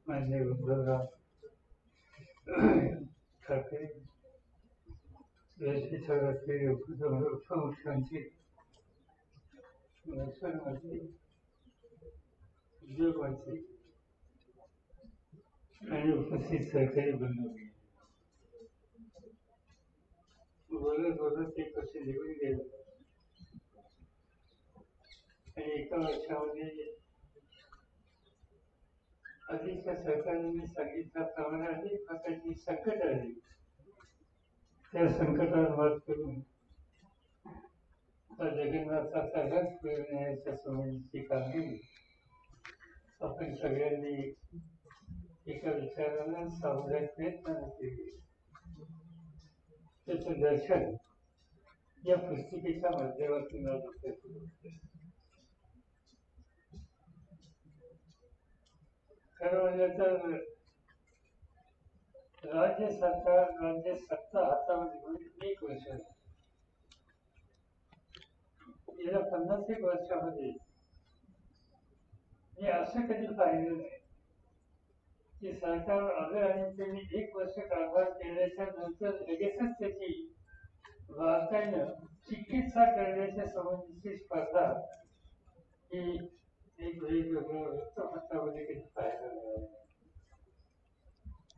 माननीय उद्धवराव ठाकरे, देशाचे उपमुख्यमंत्री, महसूल मंत्री, उद्योग मंत्री आणि उपस्थित सहकारी बंधू, बोलत बोलत एक वर्ष निघून गेलं आणि एका वर्षामध्ये आधीच्या सरकारने सांगितल्याप्रमाणे अनेक प्रकारची संकट आली. त्या संकटावर मात करून जगन्नाथाचा रथ मिळवण्याच्या संबंधीची कामगिरी आपण सगळ्यांनी एका विचारानं सामुदायिक प्रयत्नाने केली. त्याचं दर्शन या पुस्तिकेच्या माध्यमातून खरं म्हणजे तर राज्य सरकार, राज्य सत्ता हातामध्ये घेऊन 1 वर्ष गेल्या 50 वर्षामध्ये मी असं कधी पाहिलं नाही की सरकार आलं आणि त्यांनी 1 वर्ष कारभार केल्याच्या नंतर लगेचच त्याची बारकाईनं चिकित्सा करण्याच्या संबंधीची स्पर्धा ही एक वेगवेगळ्या वृत्तपत्रामध्ये कधी पाहायला मिळाली.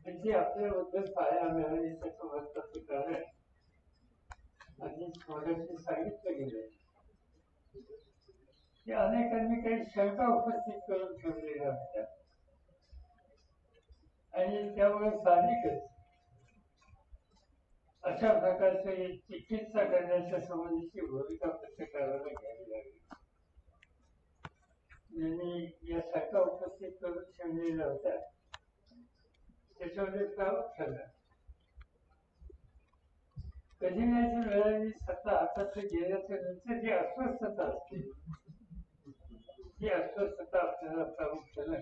म्हणजे आपल्याबद्दल पाहायला मिळाली त्याचं महत्वाचं कारण आणि थोडंशी सांगितलं गेलं की अनेकांनी काही शंका उपस्थित करून ठेवलेल्या होत्या आणि त्यामुळे साहजिकच अशा प्रकारचे चिकित्सा करण्याच्या संबंधीची भूमिका प्रत्येकाला घ्यावी लागली. केल्या होत्या त्याच्यामध्ये प्रभाव ठरला. कधी नाही मिळालेली सत्ता हातात गेल्याच्या नंतर जी अस्वस्थता असते ती अस्वस्थता आपल्याला प्रामुख्यानं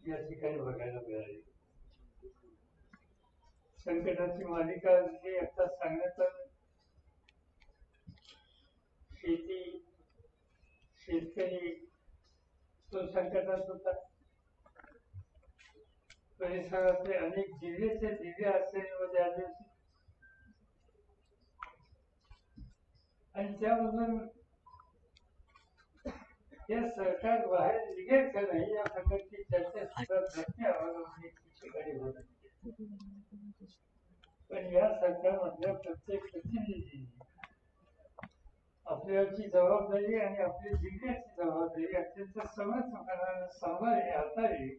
या ठिकाणी बघायला मिळाली. संकटाची मालिका जी आता सांगण्यात आली, शेती शेतकरी तो संकटात होता. परिसरातले अनेक जिल्ह्याचे जिल्हे अडचणीमध्ये आले होते आणि त्यामधून हे सरकार बाहेर निघेल का नाही या प्रकारची चर्चा सुद्धा प्रत्येक आवाजामध्ये ठिकाणी होत होती. पण या सरकारमधल्या प्रत्येक प्रतिनिधींनी आपल्याची जबाबदारी आणि आपल्या जिल्ह्याची जबाबदारी अत्यंत समर्थपणाने सांभाळली हाताळली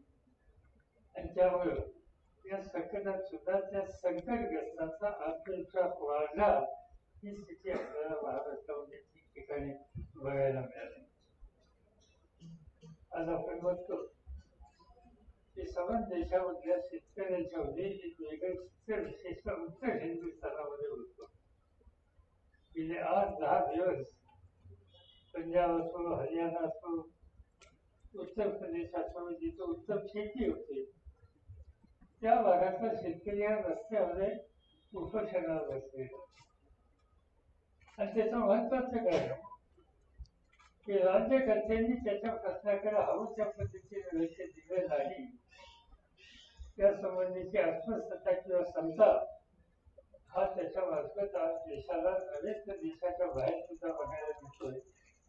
आणि त्यामुळे या संकटात सुद्धा त्या संकटग्रस्तांचा आत्मविश्वास वाढला ही स्थिती आपल्याला महाराष्ट्रामध्ये ठिकठिकाणी बघायला मिळाली. आज आपण बघतो की समान देशामधल्या शेतकऱ्यांच्या एक वेगळं चित्र विशेषतः उत्तर हिंदुस्थानामध्ये होतो. गेले 8-10 दिवस पंजाब असो, हरियाणा असो, उत्तर प्रदेश असो, जिथं उत्तम शेती होते त्या भागातला शेतकरी या रस्त्यामध्ये उपोषणाला बसलेला. आणि त्याचं महत्वाचं कारण की राज्यकर्त्यांनी त्याच्या प्रश्नाकडे हवं त्या पद्धतीने लक्ष दिलं नाही. त्या संबंधीची अस्वस्थता किंवा संताप हा त्याच्या मार्फत आज देशाला नव्हे तर देशाच्या बाहेर सुद्धा बघायला मिळतोय.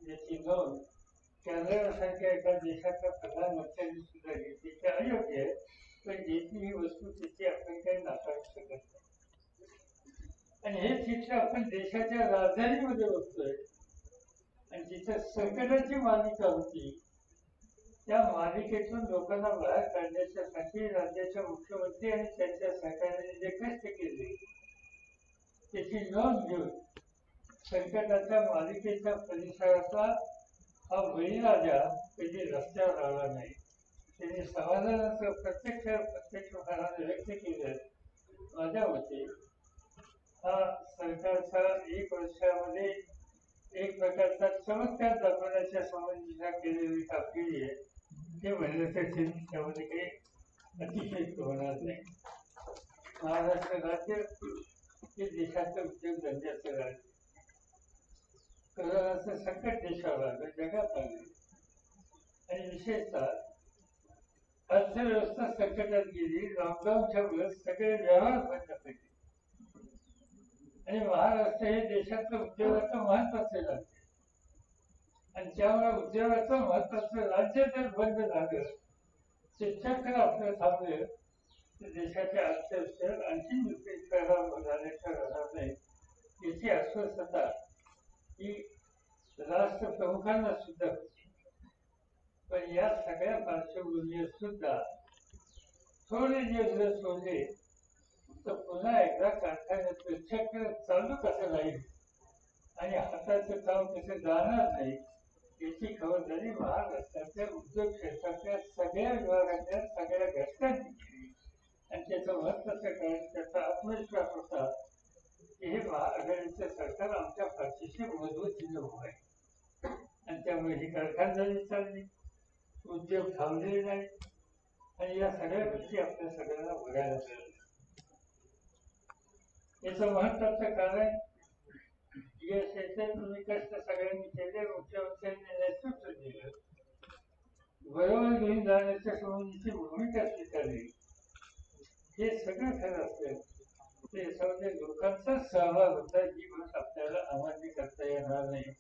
याची नोंद कॅनडासारख्या एका देशाच्या प्रधानमंत्र्यांनी सुद्धा घेतली. ते अयोग्य आहे, पण घेतली ही वस्तू त्याची आपण काही नाकारू शकत नाही. आणि हे चित्र आपण देशाच्या राजधानीमध्ये बघतोय आणि जिथे संकटाची मालिका होती त्या मालिकेतून लोकांना बाहेर काढण्यासाठी राज्याच्या मुख्यमंत्री आणि त्यांच्या सरकारने जे कष्ट केले त्याची नोंद घेऊन संकटाच्या मालिकेच्या परिसराचा हा बळीराजा कधी रस्त्यावर आला नाही. त्यांनी समाधानाचं प्रत्यक्षपणाने व्यक्त केलं. माझ्या मते हा सरकारचा 1 वर्षामध्ये एक प्रकारचा चमत्कार दाखवण्याच्या संबंधीचा केलेली कामगिरी आहे. ते म्हणलं तर त्यामध्ये काही अतिशयोक्ती होणार नाही. महाराष्ट्र राज्य हे देशाचं उद्योगधंद्याचं राज्य. कोरोनाचं संकट देशावर आलं, जगात आलं आणि विशेषतः अर्थव्यवस्था संकटात गेली. लॉकडाऊनच्या वेळेस सगळे व्यवहार बंद पडले आणि महाराष्ट्र हे देशाचं उद्योगाचं महत्वाचं राज्य आणि त्यामुळे उद्योगाचं महत्वाचं राज्य जर बंद झालं शिक्षण आपलं थांबलं तर देशाच्या अर्थव्यवस्थेवर आणखी विपरीत परिणाम झाल्याच्या राहणार नाही. याची अस्वस्थता ही राष्ट्र प्रमुखांना सुद्धा होती. पण या सगळ्या पार्श्वभूमीवर सुद्धा थोडे दिवस सोडले तर पुन्हा एकदा कारखान्याचं चक्र चालू कसं राहील आणि हाताचं काम कसं जाणार नाही याची खबरदारी महाराष्ट्राच्या उद्योग क्षेत्रातल्या सगळ्या विभागातल्या सगळ्या घटकांनी केली. आणि त्याचं महत्वाचं कारण त्याचा आत्मविश्वास होता की हे महाआघाडीचं सरकार आमच्या पाठीशी मजबूतीने उभं आहे आणि त्यामुळे ही कारखानदारी चालली, उद्योग थांबलेले नाही आणि या सगळ्या गोष्टी आपल्या सगळ्यांना बघायला मिळाल्या. याचं महत्वाचं कारण तुम्ही कष्ट सगळ्यांनी केले, मुख्यमंत्र्यांनी नेतृत्व दिलं, बरोबर घेऊन जाण्याच्या संबंधीची भूमिका स्वीकारली. हे सगळं खरं असलं ते याच्यामध्ये लोकांचा सहभाग होता जी गोष्ट आपल्याला अमान्य करता येणार नाही.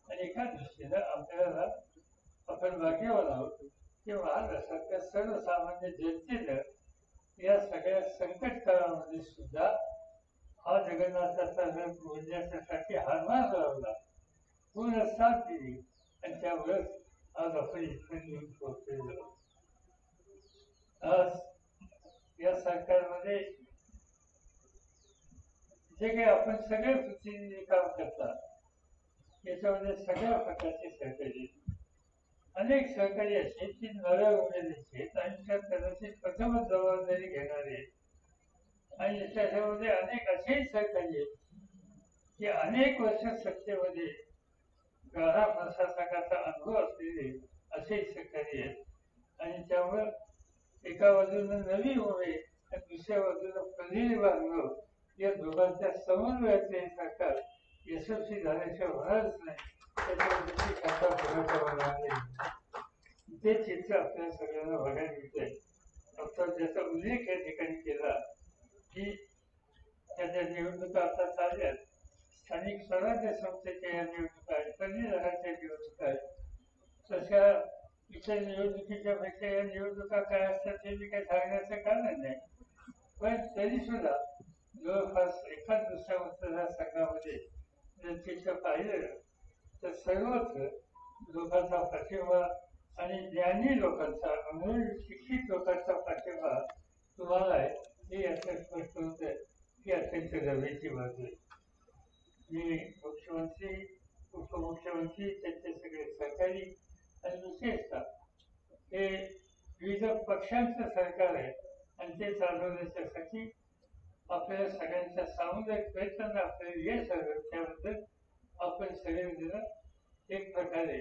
आणि एका दृष्टीनं आपल्याला आपण भाग्यवान आहोत की महाराष्ट्रातल्या सर्वसामान्य जनतेनं या सगळ्या संकट काळामध्ये सुद्धा हा जगन्नाथाचा रथ बोलण्यासाठी हातभार लावला, पूर्ण साथ दिली आणि त्यामुळेच आज आपण इथं येऊन पोहोचलेलो. आज या सरकारमध्ये जे काही आपण सगळे प्रतिनिधी काम करतात त्याच्यामध्ये सगळ्या प्रकारचे सहकारी अनेक सहकारी असे की नव्या उमेदीचे आयुष्यात कदाचित प्रथमच जबाबदारी घेणारे आणि त्याच्यामध्ये अनेक असेही सहकारी आहेत की अनेक वर्ष सत्तेमध्ये गाढा प्रशासकाचा अनुभव असलेले असे सहकारी आहेत. आणि त्यावर एका बाजूला नवी उभे आणि दुसऱ्या बाजूला प्रदीर्घ अनुभव या दोघांच्या समन्वयाचे सरकार यशस्वी झाल्याशिवाय होणारच नाही. त्याच्यावरती सरकार कोणाच्या होणार नाही ते चित्र आपल्या सगळ्यांना बघायला मिळतंय. डॉक्टर ज्याचा उल्लेख या ठिकाणी केला की त्याच्या निवडणुका आता चालल्यात, स्थानिक स्वराज्य संस्थेच्या या निवडणुका आहेत, पदवीधरांच्या निवडणुका आहेत. तशा इतर निवडणुकीच्या पेक्षा या निवडणुका काय असतात हे मी काही सांगण्याचं कारण नाही. पण तरी सुद्धा जवळपास एकाच दुसऱ्या मतदारसंघामध्ये जर चित्र पाहिलं तर सर्वत्र लोकांचा पाठिंबा आणि ज्ञानी लोकांचा अनुभवी शिक्षित लोकांचा पाठिंबा तुम्हाला आहे हे याचं स्पष्ट होतं की अत्यंत गर्वाची बाजू आहे. मी मुख्यमंत्री उपमुख्यमंत्री त्यांचे सगळे सहकारी आणि विशेषतः हे विविध पक्षांचं सरकार आहे आणि ते चालवण्याच्यासाठी आपल्याला सगळ्यांच्या सामुदायिक प्रयत्नांना आपल्याला यश आलं त्याबद्दल आपण सगळेजण एक प्रकारे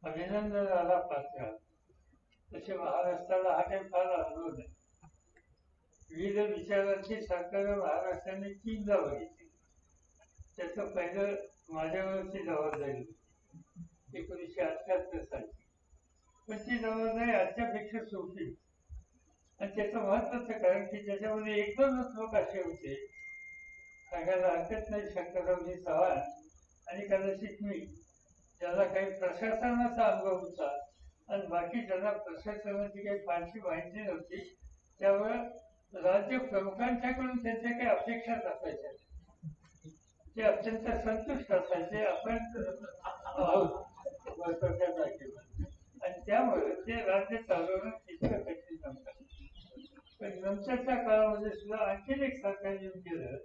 अभिनंदनाला पात्र आहात. तसे महाराष्ट्राला हा काही फार अनुभव नाही. विविध विचारांची सरकार महाराष्ट्राने 3दा बघितली. त्याचं पहिलं माझ्यावरची जबाबदारी होती 1978 साली. पण ती जबाबदारी आजच्यापेक्षा सोपी आणि त्याचं महत्वाचं कारण की त्याच्यामध्ये 1-2 लोक असे होते सांगायला हरकत नाही, शंकररावजी चव्हाण आणि कदाचित मी, ज्याला काही प्रशासनाचा अनुभव होता आणि बाकी ज्यांना प्रशासनाची काही फारशी माहिती नव्हती. त्यामुळे राज्य प्रमुखांच्याकडून त्यांच्या काही अपेक्षाच असायच्या. ते अत्यंत संतुष्ट असायचे आपण आहोत महत्वाच्या जागेवर आणि त्यामुळे ते राज्य चालवणं इतकं कठीण नव्हतं. पण नंतरच्या काळामध्ये सुद्धा आणखीन एक सरकार येऊन गेलं.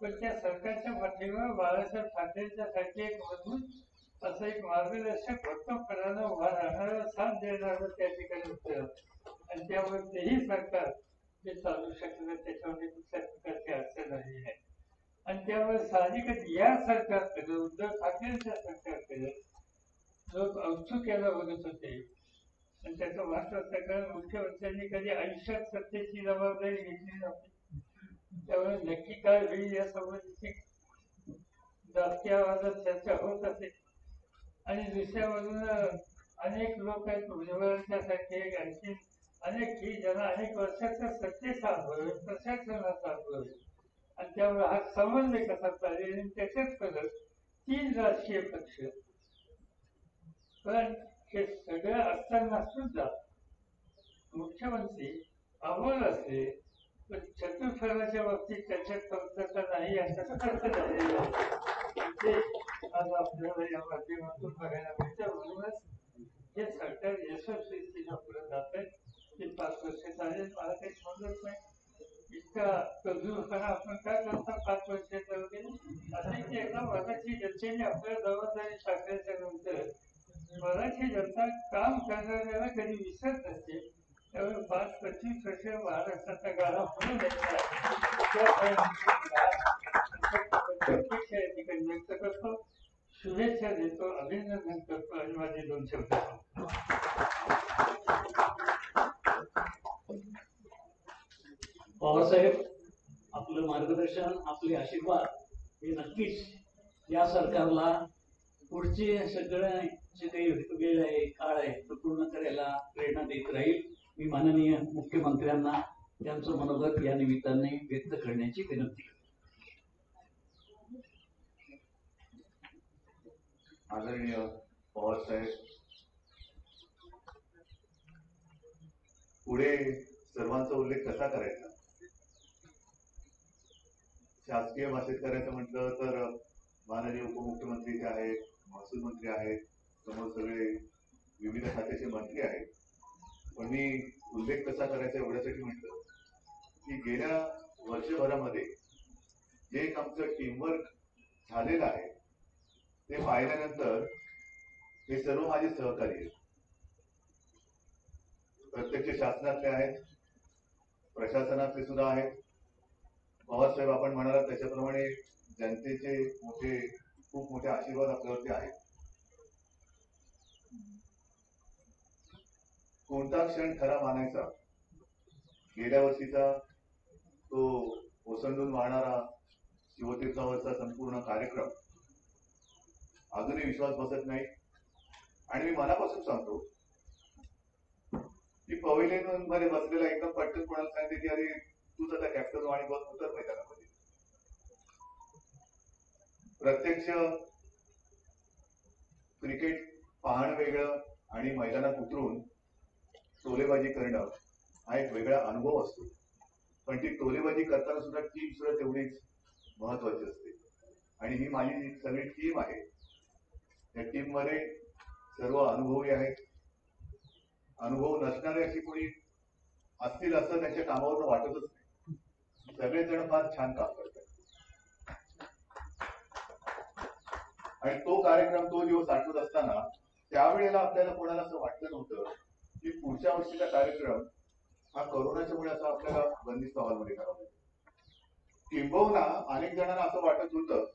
पण त्या सरकारच्या पाठीवर बाळासाहेब ठाकरेंच्या साठी एक मजबूत असं एक मार्गदर्शक भक्कमपणानं उभा राहणारं साथ देणारं त्या ठिकाणी होतं आणि त्यामुळे तेही सरकार ते चालू शकलं. त्याच्यामध्ये कुठल्या प्रकारची अडचण झाली नाही आणि त्यामुळे साहजिकच या सरकारकडे उद्धव ठाकरेंच्या सरकारकडे लोक औत्सुक्याला बघत होते. आणि त्याचं महत्वाचं कारण मुख्यमंत्र्यांनी कधी आयुष्यात सत्तेची जबाबदारी घेतली नव्हती. त्यामुळे नक्की काय होईल या संबंधीची जागतिक आवाजात चर्चा होत असे. आणि दुसऱ्या बाजूनं अनेक लोक आहेत भुजबळांच्यासारखे आणखी अनेक की ज्यांना अनेक वर्षाचा सत्तेचा अनुभव आहे, प्रशासनाचा अनुभव आहे आणि त्यामुळे हा समन्वय कसा चालेल आणि त्याच्यात फरक 3 राजकीय पक्ष. पण हे सगळं असताना सुद्धा मुख्यमंत्री अबोल असले पण चतुर्फळाच्या बाबतीत त्याच्यात कमतरता नाही याचं अर्थ झालेलं आहे. ते आज आपल्याला या माध्यमातून बघायला मिळतं. म्हणूनच हे सरकार यशस्वीरित्या पुढे जात आहे. ते 5 वर्ष चालेल मला काही समजत नाही. इतका कजूरपणा आपण काय करता 5 वर्षाचा वगैरे असं की एकदा मराठी जनतेने आपल्या जबाबदारी टाकल्याच्या नंतर मराठी जनता काम करणाऱ्याला कधी विसरत नसते. त्यामुळे 5-25 वर्ष महाराष्ट्राचा गाडा पुढे अपेक्षा या ठिकाणी व्यक्त करतो, शुभेच्छा देतो, अभिनंदन करतो आणि माझे 2 शब्द सांगतो. पवारसाहेब, आपलं मार्गदर्शन, आपले आशीर्वाद हे नक्कीच या सरकारला पुढचे सगळं जे काही वेळ आहे, काळ आहे तो पूर्ण करायला प्रेरणा देत राहील. मी माननीय मुख्यमंत्र्यांना त्यांचं मनोगत या निमित्ताने व्यक्त करण्याची विनंती करतो. आदरणीय पवारसाहेब, पुढे सर्वांचा उल्लेख कसा करायचा? शासकीय भाषेत करायचं म्हटलं तर माननीय उपमुख्यमंत्री जे आहेत, महसूल मंत्री आहेत, समोर सगळे विविध खात्याचे मंत्री आहेत. पण मी उल्लेख कसा करायचा एवढ्यासाठी म्हटलं की गेल्या वर्षभरामध्ये जे एक आमचं टीमवर्क झालेलं आहे ते पाहिल्यानंतर हे सर्व माझे सहकारी आहेत. प्रत्यक्ष शासनातले आहेत, प्रशासनातले सुद्धा आहेत. पवारसाहेब आपण म्हणालात त्याच्याप्रमाणे जनतेचे खूप मोठे आशीर्वाद आपल्यावरती आहेत. कोणता क्षण खरा मानायचा? गेल्या वर्षीचा तो ओसंडून वाहणारा शिवतीर्थावरचा संपूर्ण कार्यक्रम अजूनही विश्वास बसत नाही. आणि मी मनापासून सांगतो की पवेलियन मध्ये बसलेला एकदम पटकन कोणाला सांगते की अरे तूच आता कॅप्टन आणि बस उतर मैदानामध्ये. प्रत्यक्ष क्रिकेट पाहणं वेगळं आणि मैदानात उतरून टोलेबाजी करणं हा एक वेगळा अनुभव असतो. पण ती टोलेबाजी करताना सुद्धा टीम सुद्धा तेवढीच महत्वाची असते. आणि ही माझी सगळी टीम आहे. या टीम मध्ये सर्व अनुभवी आहेत. अनुभव नसणारे अशी कोणी असतील असं त्यांच्या कामावरून वाटतच नाही. सगळेजण फार छान काम करतात. आणि तो कार्यक्रम तो दिवस आठवत असताना त्यावेळेला आपल्याला कोणाला असं वाटलं नव्हतं की पुढच्या वर्षीचा कार्यक्रम हा कोरोनाच्यामुळे असा आपल्याला बंदिस्त हॉलमध्ये करावा लागेल. किंबहुना अनेक जणांना असं वाटत होतं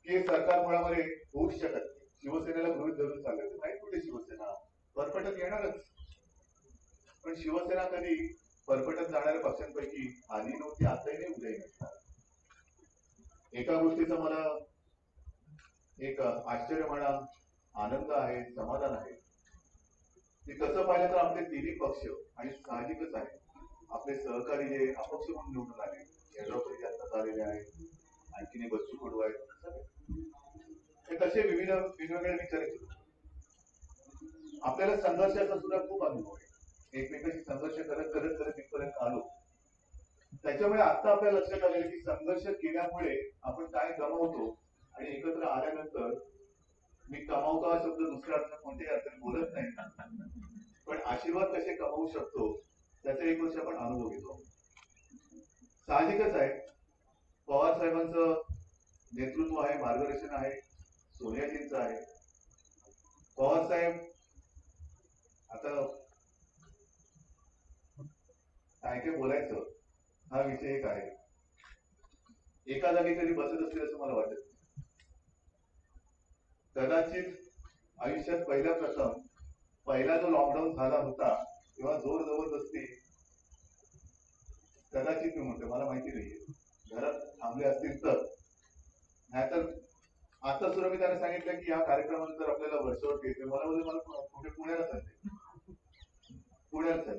की सरकार मुळामध्ये होऊच शकत नाही. शिवसेनेला गृहीत धरून चाललं नाही. कुठे शिवसेना परपटत येणारच. पण शिवसेना कधी परपटत जाणाऱ्या पक्षांपैकी आधी नव्हती, आताही नाही, उद्याही नसणार. एका गोष्टीचा मला एक आश्चर्य म्हणा, आनंद आहे, समाधान आहे की कसं पाहिलं तर आपले तिन्ही पक्ष आणि साहजिकच आहे आपले सहकारी जे अपक्ष म्हणून निवडून आले, यड्रावकर जास्त झालेले आहेत, आणखीन बच्चू कडू आहेत, हे तसे वेगवेगळे विचार आहेत. आपल्याला संघर्षाचा सुद्धा खूप अनुभव आहे. एकमेकांशी संघर्ष करत करत करत इथपर्यंत आलो. त्याच्यामुळे आता आपल्याला लक्षात आलेलं की संघर्ष केल्यामुळे आपण काय गमावतो आणि एकत्र आल्यानंतर मी कमावतो हा शब्द दुसऱ्या अर्थात कोणत्याही अर्थात बोलत नाही, पण आशीर्वाद कसे कमावू शकतो त्याचा एक वर्ष आपण अनुभव घेतो. साहजिकच आहे पवार साहेबांचं नेतृत्व आहे, मार्गदर्शन आहे, सोनियाजींचं आहे. पवार साहेब आता काय काय बोलायचं हा विषय एक आहे. एका जागी कधी बसत असतील असं मला वाटत. कदाचित आयुष्यात पहिला जो लॉकडाऊन झाला होता तेव्हा जोर जबरदस्ती कदाचित मी म्हणतो, मला माहिती नाहीये, घरात थांबले असतील तर. नाहीतर आता सुद्धा मी त्यांना सांगितलं की या कार्यक्रमानंतर आपल्याला वर्षभर घ्यायचं. मला कुठे पुण्याला चालते,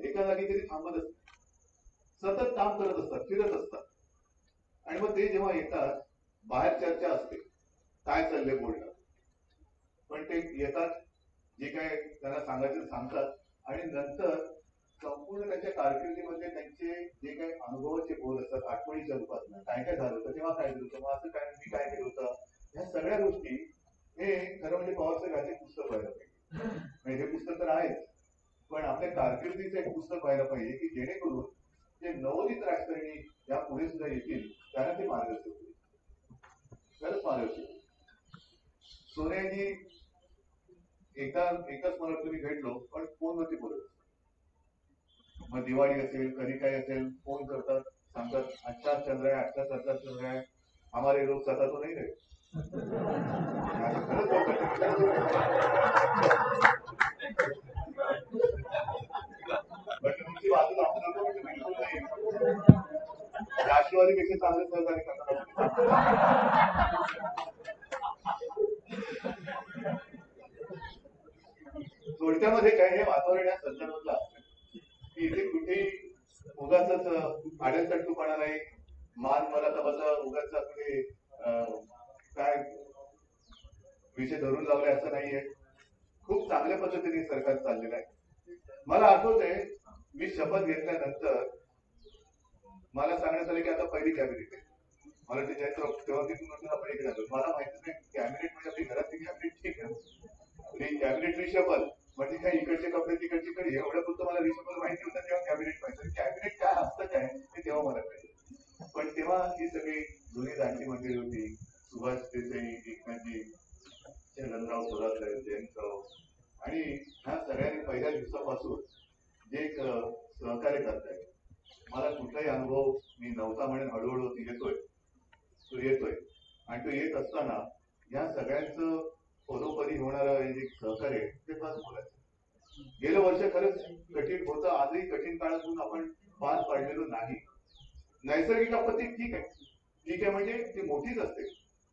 एका जागी तरी थांबत असतात, सतत काम करत असतात, फिरत असतात. आणि मग ते जेव्हा येतात बाहेर चर्चा असते, काय चाललंय बोलणं, पण ते येतात, जे काय त्यांना सांगायचं सांगतात आणि नंतर संपूर्ण त्यांच्या कारकिर्दीमध्ये त्यांचे जे काही अनुभवाचे बोल असतात, आठवणीच्या रूपात काय काय झालं होतं, तेव्हा काय झालं होतं, मग असं काय मी काय केलं होतं, ह्या सगळ्या गोष्टी हे खरं म्हणजे पवारसाहेबांचे पुस्तक व्हायला पाहिजे. हे पुस्तक तर आहेच, पण आपल्या कारकिर्दीचं एक पुस्तक व्हायला पाहिजे की जेणेकरून जे नवोदित राजकारणी या पुढे सुद्धा येतील त्यांना ते मार्गदर्शक होईल. खरंच मार्गदर्शक. सोनियाजी एकच मला तुम्ही भेटलो पण फोनवरती बोलत. मग दिवाळी असेल, कधी काय असेल, फोन करतात, सांगतात अच्छा चल रहा है, अच्छा चर्चा चल रहा है, हमारे लोग सता तो नहीं रहे. तुमची बाजू आपण बिलकुल नाही. राष्ट्रवादीपेक्षा चांगलं सहकार्य करतात. थोडक्यामध्ये काय हे वातावरण या संदर्भातलं असतं की इथे कुठेही उगाच आडेलतट्टूपणा नाही, मान मला तर बसा उगाच कुठे काय विषय धरून लावले असं नाहीये. खूप चांगल्या पद्धतीने सरकार चाललेलं आहे. मला आठवतंय मी शपथ घेतल्यानंतर मला सांगण्यात आलं की आता पहिली कॅबिनेट आहे. मला ते तेव्हा तिथून आपण इकडे आलो. मला माहितीच नाही कॅबिनेट म्हणजे आपली घरातली कॅबिनेट ठीक आहे, कॅबिनेट रिशफल म्हणजे काय इकडचे कपडे तिकडचे कडे एवढं पुरतं मला रिशफल माहिती होतं. तेव्हा कॅबिनेट पाहिजे, कॅबिनेट काय असतं काय ते तेव्हा मला कळलं. पण तेव्हा ही सगळी जुनी जाणती मंडळी होती, सुभाष देसाई, एकनाथजी, छगनराव थोरात आहेत, जयंतराव आणि ह्या सगळ्यांनी पहिल्या दिवसापासून जे एक सहकार्य करतायत. मला कुठलाही अनुभव मी नव्हता म्हणून हळूहळू तो येतोय आणि तो येत असताना या सगळ्यांचं पदोपदी होणारं जे सहकार्य ते फार बोलायचं. गेलं वर्ष खरंच कठीण होतं, आजही कठीण काळातून आपण पार पाडलेलो नाही. नैसर्गिक आपत्ती ठीक आहे म्हणजे ती मोठीच असते,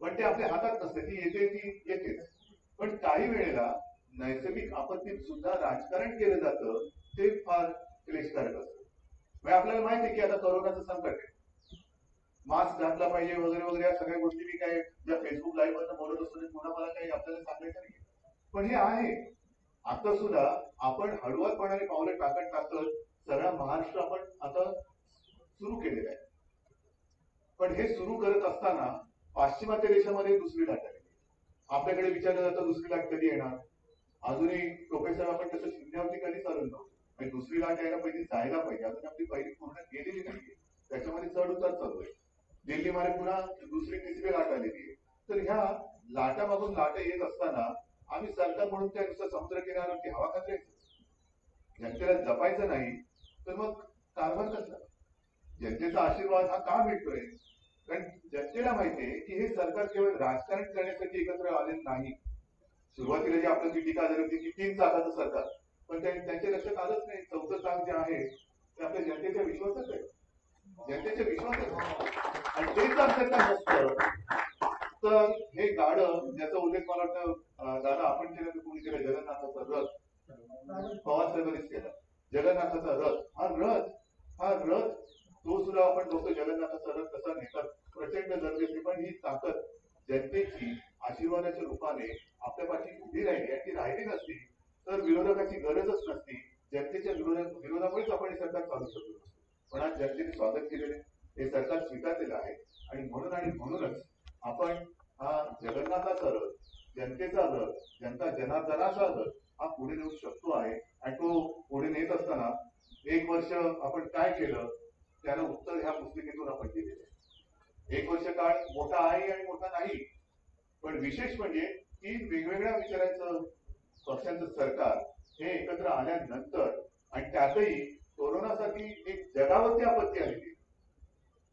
पण ते आपल्या हातात नसते, ती येतेच. पण काही वेळेला नैसर्गिक आपत्तीत सुद्धा राजकारण केलं जातं, ते फार क्लेशकारक असतं. म्हणजे आपल्याला माहिती आहे की आता कोरोनाचं संकट आहे, मास्क घातला पाहिजे वगैरे वगैरे या सगळ्या गोष्टी मी काय ज्या फेसबुक लाईव्ह वरनं बोलत असतो पुन्हा मला काही आपल्याला सांगायचं नाही. पण हे आहे, आता सुद्धा आपण हळूवारपणाने पावलं टाकत सगळा महाराष्ट्र आपण आता सुरू केलेला आहे. पण हे सुरू करत असताना पाश्चिमात्य देशामध्ये दुसरी लाट आली. आपल्याकडे विचारलं जातं दुसरी लाट कधी येणार. अजूनही प्रोफेसर आपण तसं शून्यावरती कधी चालू नव्हतं. आणि दुसरी लाट यायला पाहिजे, जायला पाहिजे. अजून आपली पहिली पूर्ण गेलेली नाहीये, त्याच्यामध्ये चढ उतार चालू आहे. दिल्लीमध्ये पुन्हा दुसरी तिसरी लाट आलेली आहे. तर ह्या लाटामागून लाटा येत असताना आम्ही सरकार म्हणून त्या नुसतं समुद्र किनाऱ्यावरती हवा खायचं, जनतेला जपायचं नाही, तर मग कारभार कसला? जनतेचा आशीर्वाद हा का मिळतोय? कारण जनतेला माहितीये की हे सरकार केवळ राजकारण करण्यासाठी एकत्र आले नाही. सुरुवातीला जी आपल्याची टीका झाली होती की 3 चाकाचं सरकार, पण त्यांच्या लक्षात आलंच नाही 4थं चाक जे आहे ते आपल्या जनतेच्या विश्वासच आहे. जनतेच्या विश्वासच आहे आणि ते जर सरकार नसतं तर हे गाडं ज्याचा उल्लेख मला वाटतं दादा आपण केलं, कोणी केलं, जगन्नाथाचा रथ, पवार साहेबांनीच केला. जगन्नाथाचा रथ हा रथ तो सुद्धा आपण बघतो. जगन्नाथाचा रथ कसा नेतात, प्रचंड गर्दी, पण ही ताकद जनतेची आशीर्वादाच्या रूपाने आपल्या पाठी उभी राहिली. आणि ती राहिली नसती तर विरोधकाची गरजच नसती. जनतेच्या विरोधामुळेच आपण हे सरकार चालू शकतो. पण आज जनतेने स्वागत केलेले, हे सरकार स्वीकारलेलं आहे आणि म्हणूनच आपण हा जगन्नाथाचा रथ, जनतेचा रथ, जनता जनार्दनाचा रथ हा पुढे नेऊ शकतो आहे. आणि तो पुढे नेत असताना 1 वर्ष आपण काय केलं त्याला उत्तर ह्या पुस्तिकेतून आपण दिलेलं आहे. 1 वर्ष काळ मोठा आहे आणि मोठा नाही, पण विशेष म्हणजे 3 वेगवेगळ्या विचारांचं पक्षांचं सरकार हे एकत्र आल्यानंतर आणि त्यातही कोरोनासाठी एक जगावरती आपत्ती आलेली.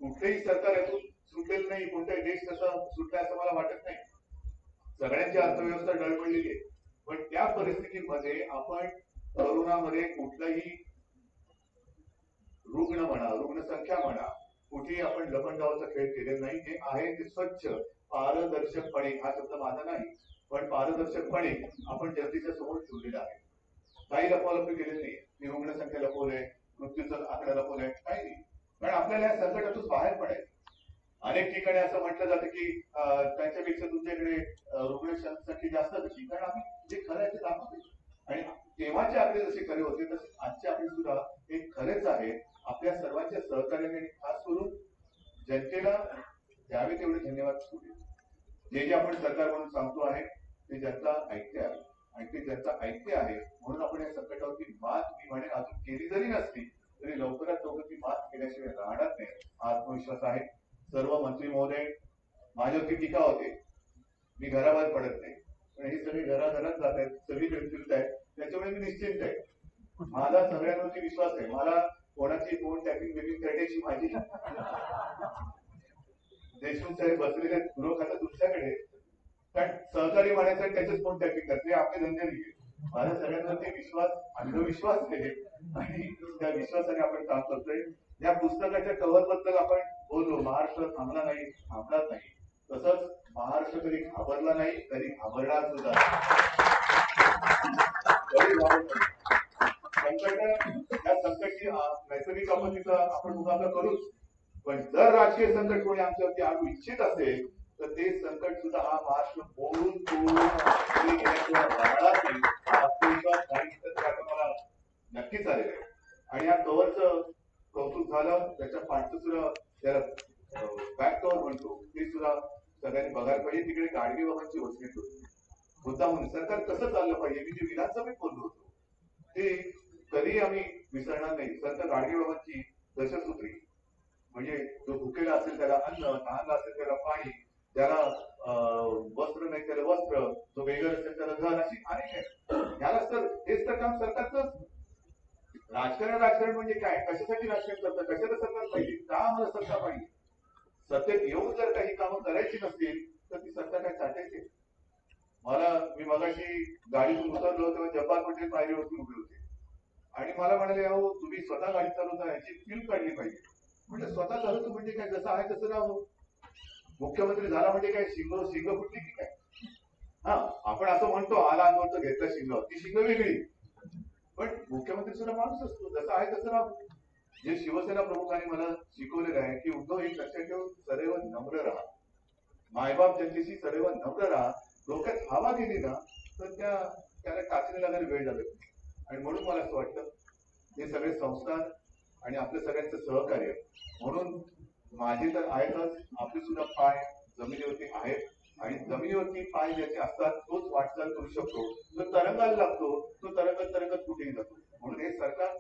कुठलेही सरकार यातून सुटलेलं नाही, कोणताही देश तसा सुटला असं मला वाटत नाही. सगळ्यांची अर्थव्यवस्था डळमळलेली आहे. पण त्या परिस्थितीमध्ये आपण कोरोनामध्ये कुठलाही रुग्ण म्हणा, रुग्णसंख्या म्हणा, कुठेही आपण लपंडावाचा खेळ केलेला नाही. जे आहे ते स्वच्छ पारदर्शकपणे, हा शब्द माझा नाही, पण पारदर्शकपणे आपण जनतेच्या समोर ठेवलेलं आहे. काही लपवालपी केलेली नाही. मी रुग्णसंख्या लपवलंय, मृत्यूचा आकडा लपवलाय, काही नाही. कारण आपल्याला या संकटातून बाहेर पडायचं. अनेक ठिकाणी असं म्हटलं जातं की त्यांच्यापेक्षा तुमच्याकडे रुग्णसंख्या जास्त कशी, कारण आम्ही जे खरं आहे ते दाखवतो. आणि तेव्हाचे आकडे जसे खरे होते तसे आजचे आकडे सुद्धा हे खरेच आहे. आपल्या सर्वांच्या सहकार्याने खास करून जनतेला द्यावे तेवढे धन्यवाद सुरू. जे आपण सरकार म्हणून सांगतो आहे ते जनता ऐकते आहे आणि ते जनता ऐकते आहे म्हणून आपण या संकटावरती मात, मी म्हणेन अजून केली जरी नसली तरी लवकरात लवकर ती मात केल्याशिवाय राहणार नाही हा आत्मविश्वास आहे. सर्व मंत्री महोदय, माझ्यावरती टीका होते मी घराबाहेर पडत नाही, पण हे सगळे घराघरात जात आहेत, सगळीकडे फिरत आहेत, त्याच्यामुळे मी निश्चिंत आहे. माझा सगळ्यांवरती विश्वास आहे. मला कोणाची फोन टॅपिंग बिपिंग करण्याची माझी देशमुख साहेब बसलेले गृह खातं तुमच्याकडे, कारण सहकारी म्हणायचं त्याच्याच फोन टॅपिंग करते, आपले धंदे नाही. माझ्या सगळ्यांवरती विश्वास, अंधविश्वास आहे आणि त्या विश्वासाने आपण काम करतोय. या पुस्तकाच्या कव्हर बद्दल आपण बोललो, महाराष्ट्र थांबला नाही, थांबणार नाही. तसंच महाराष्ट्र कधी घाबरला नाही, कधी घाबरणार सुद्धा या संकटची नैसर्गिक आपत्तीचा आपण मुकाबला करूच, पण जर राजकीय संकट कोणी आमच्यावरती आणू इच्छित असेल तर ते संकट सुद्धा हा महाराष्ट्र मोडून मला नक्कीच आलेलं आहे. आणि या कव्हरचं कौतुक झालं, त्याच्या पाठचं सुद्धा त्याला बॅक कव्हर म्हणतो ते सुद्धा सगळ्यांनी बघायला पाहिजे. तिकडे गाडगे बाबांची वचने होती, मुद्दा म्हणून सरकार कसं चाललं पाहिजे. मी जे विधानसभेत बोललो होतो ते कधी आम्ही विसरणार नाही. संत गाडगे बाबांची दशसूत्री म्हणजे जो भुकेला असेल त्याला अन्न, तहानला असेल त्याला पाणी, ज्याला वस्त्र नाही त्याला वस्त्र, जो वेगळं असेल त्याला घर, अशी अनेक आहेत. यालाच तर हेच तर काम सरकारचं. राजकारण म्हणजे काय, कशासाठी राजकारण करतं, कशाला सरकार पाहिजे, का आम्हाला सरकार पाहिजे. सत्तेत येऊन जर काही कामं करायची नसतील तर ती सत्ता काय चाटायची. मी मगाशी गाडीतून उतरलो तेव्हा जब्बार पटेल पायरीवरती उभे होते आणि मला म्हणाले, अहो तुम्ही स्वतः गाडी चालवता, याची फिल्म काढली पाहिजे. म्हणजे स्वतः चालवतो म्हणजे काय, जसं आहे तसं राहू. मुख्यमंत्री झाला म्हणजे काय शिंग फुटली की काय. हा, आपण असं म्हणतो आला अंगावरचं घेतलं शिंग, ती शिंग वेगळी. पण मुख्यमंत्री सुद्धा माणूस असतो, जसं आहे तसं राहू. जे शिवसेना प्रमुखांनी मला शिकवलेलं आहे की उद्धव एक लक्षात ठेवून सदैव नम्र राहा, मायबाप जनतेशी सदैव नम्र राहा. डोक्यात हवा गेली ना तर त्याला टाचणी लागायला वेळ लागेल. आणि म्हणून मला असं वाटतं हे सगळे संस्कार आणि आपल्या सगळ्यांचं सहकार्य, म्हणून माझे तर आहेतच, आपले सुद्धा पाय जमिनीवरती आहेत आणि जमिनीवरती पाय ज्याचे असतात तोच वाटचाल करू शकतो. जो तरंगायला लागतो तो तरंगत कुठेही जातो. म्हणून हे सरकार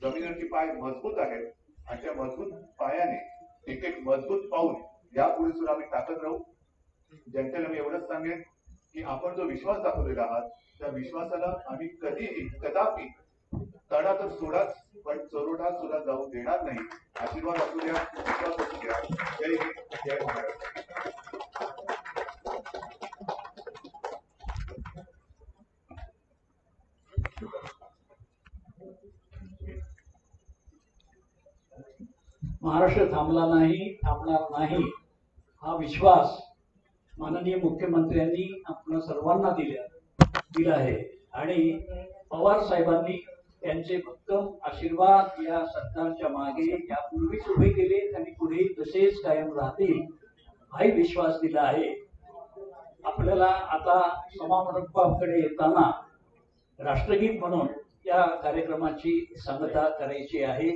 जमिनीवरची पाय मजबूत आहेत आणि त्या मजबूत पायाने एक एक मजबूत पाऊल यापुढे सुद्धा आम्ही टाकत राहू. जनतेला मी एवढंच सांगेन की आपण जो विश्वास दाखवलेला आहात त्या विश्वासाला आम्ही कधीही कदापि तडा तर सोडाच पण चरोडा सुद्धा जाऊ देणार नाही. आशीर्वाद असू द्या, विश्वास असू द्या. जय हिंद, जय महाराष्ट्र. महाराष्ट्र थांबला नाही, थांबणार नाही, हा विश्वास माननीय मुख्यमंत्र्यांनी आपण सर्वांना दिला आहे आणि पवार साहेबांनी त्यांचे भक्कम आशीर्वाद या सरकारच्या मागे यापूर्वीच उभे केले आणि पुढे तसेच कायम राहतील हाही विश्वास दिला आहे. आपल्याला आता समारंभाकडे येताना राष्ट्रगीत म्हणून या कार्यक्रमाची सांगता करायची आहे.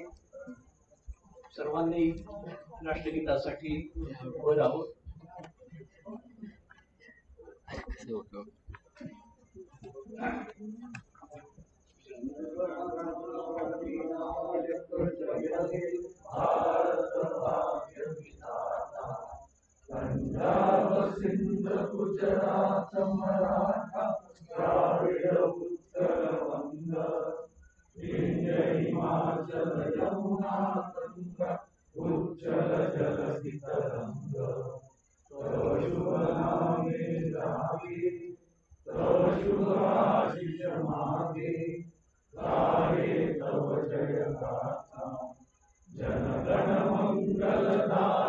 सर्वांनी राष्ट्रगीतासाठी उभं राहू. पंजाब सिंध गुजरात मराठा द्राविड उत्तर वंग विंध्य हिमाचल यमुना गंगा उच्चल जलधि तरंग तव शुभ नामे गावे तव शुभ आशीष मागे गावे तव जय गाथा जन गण मंगलदायक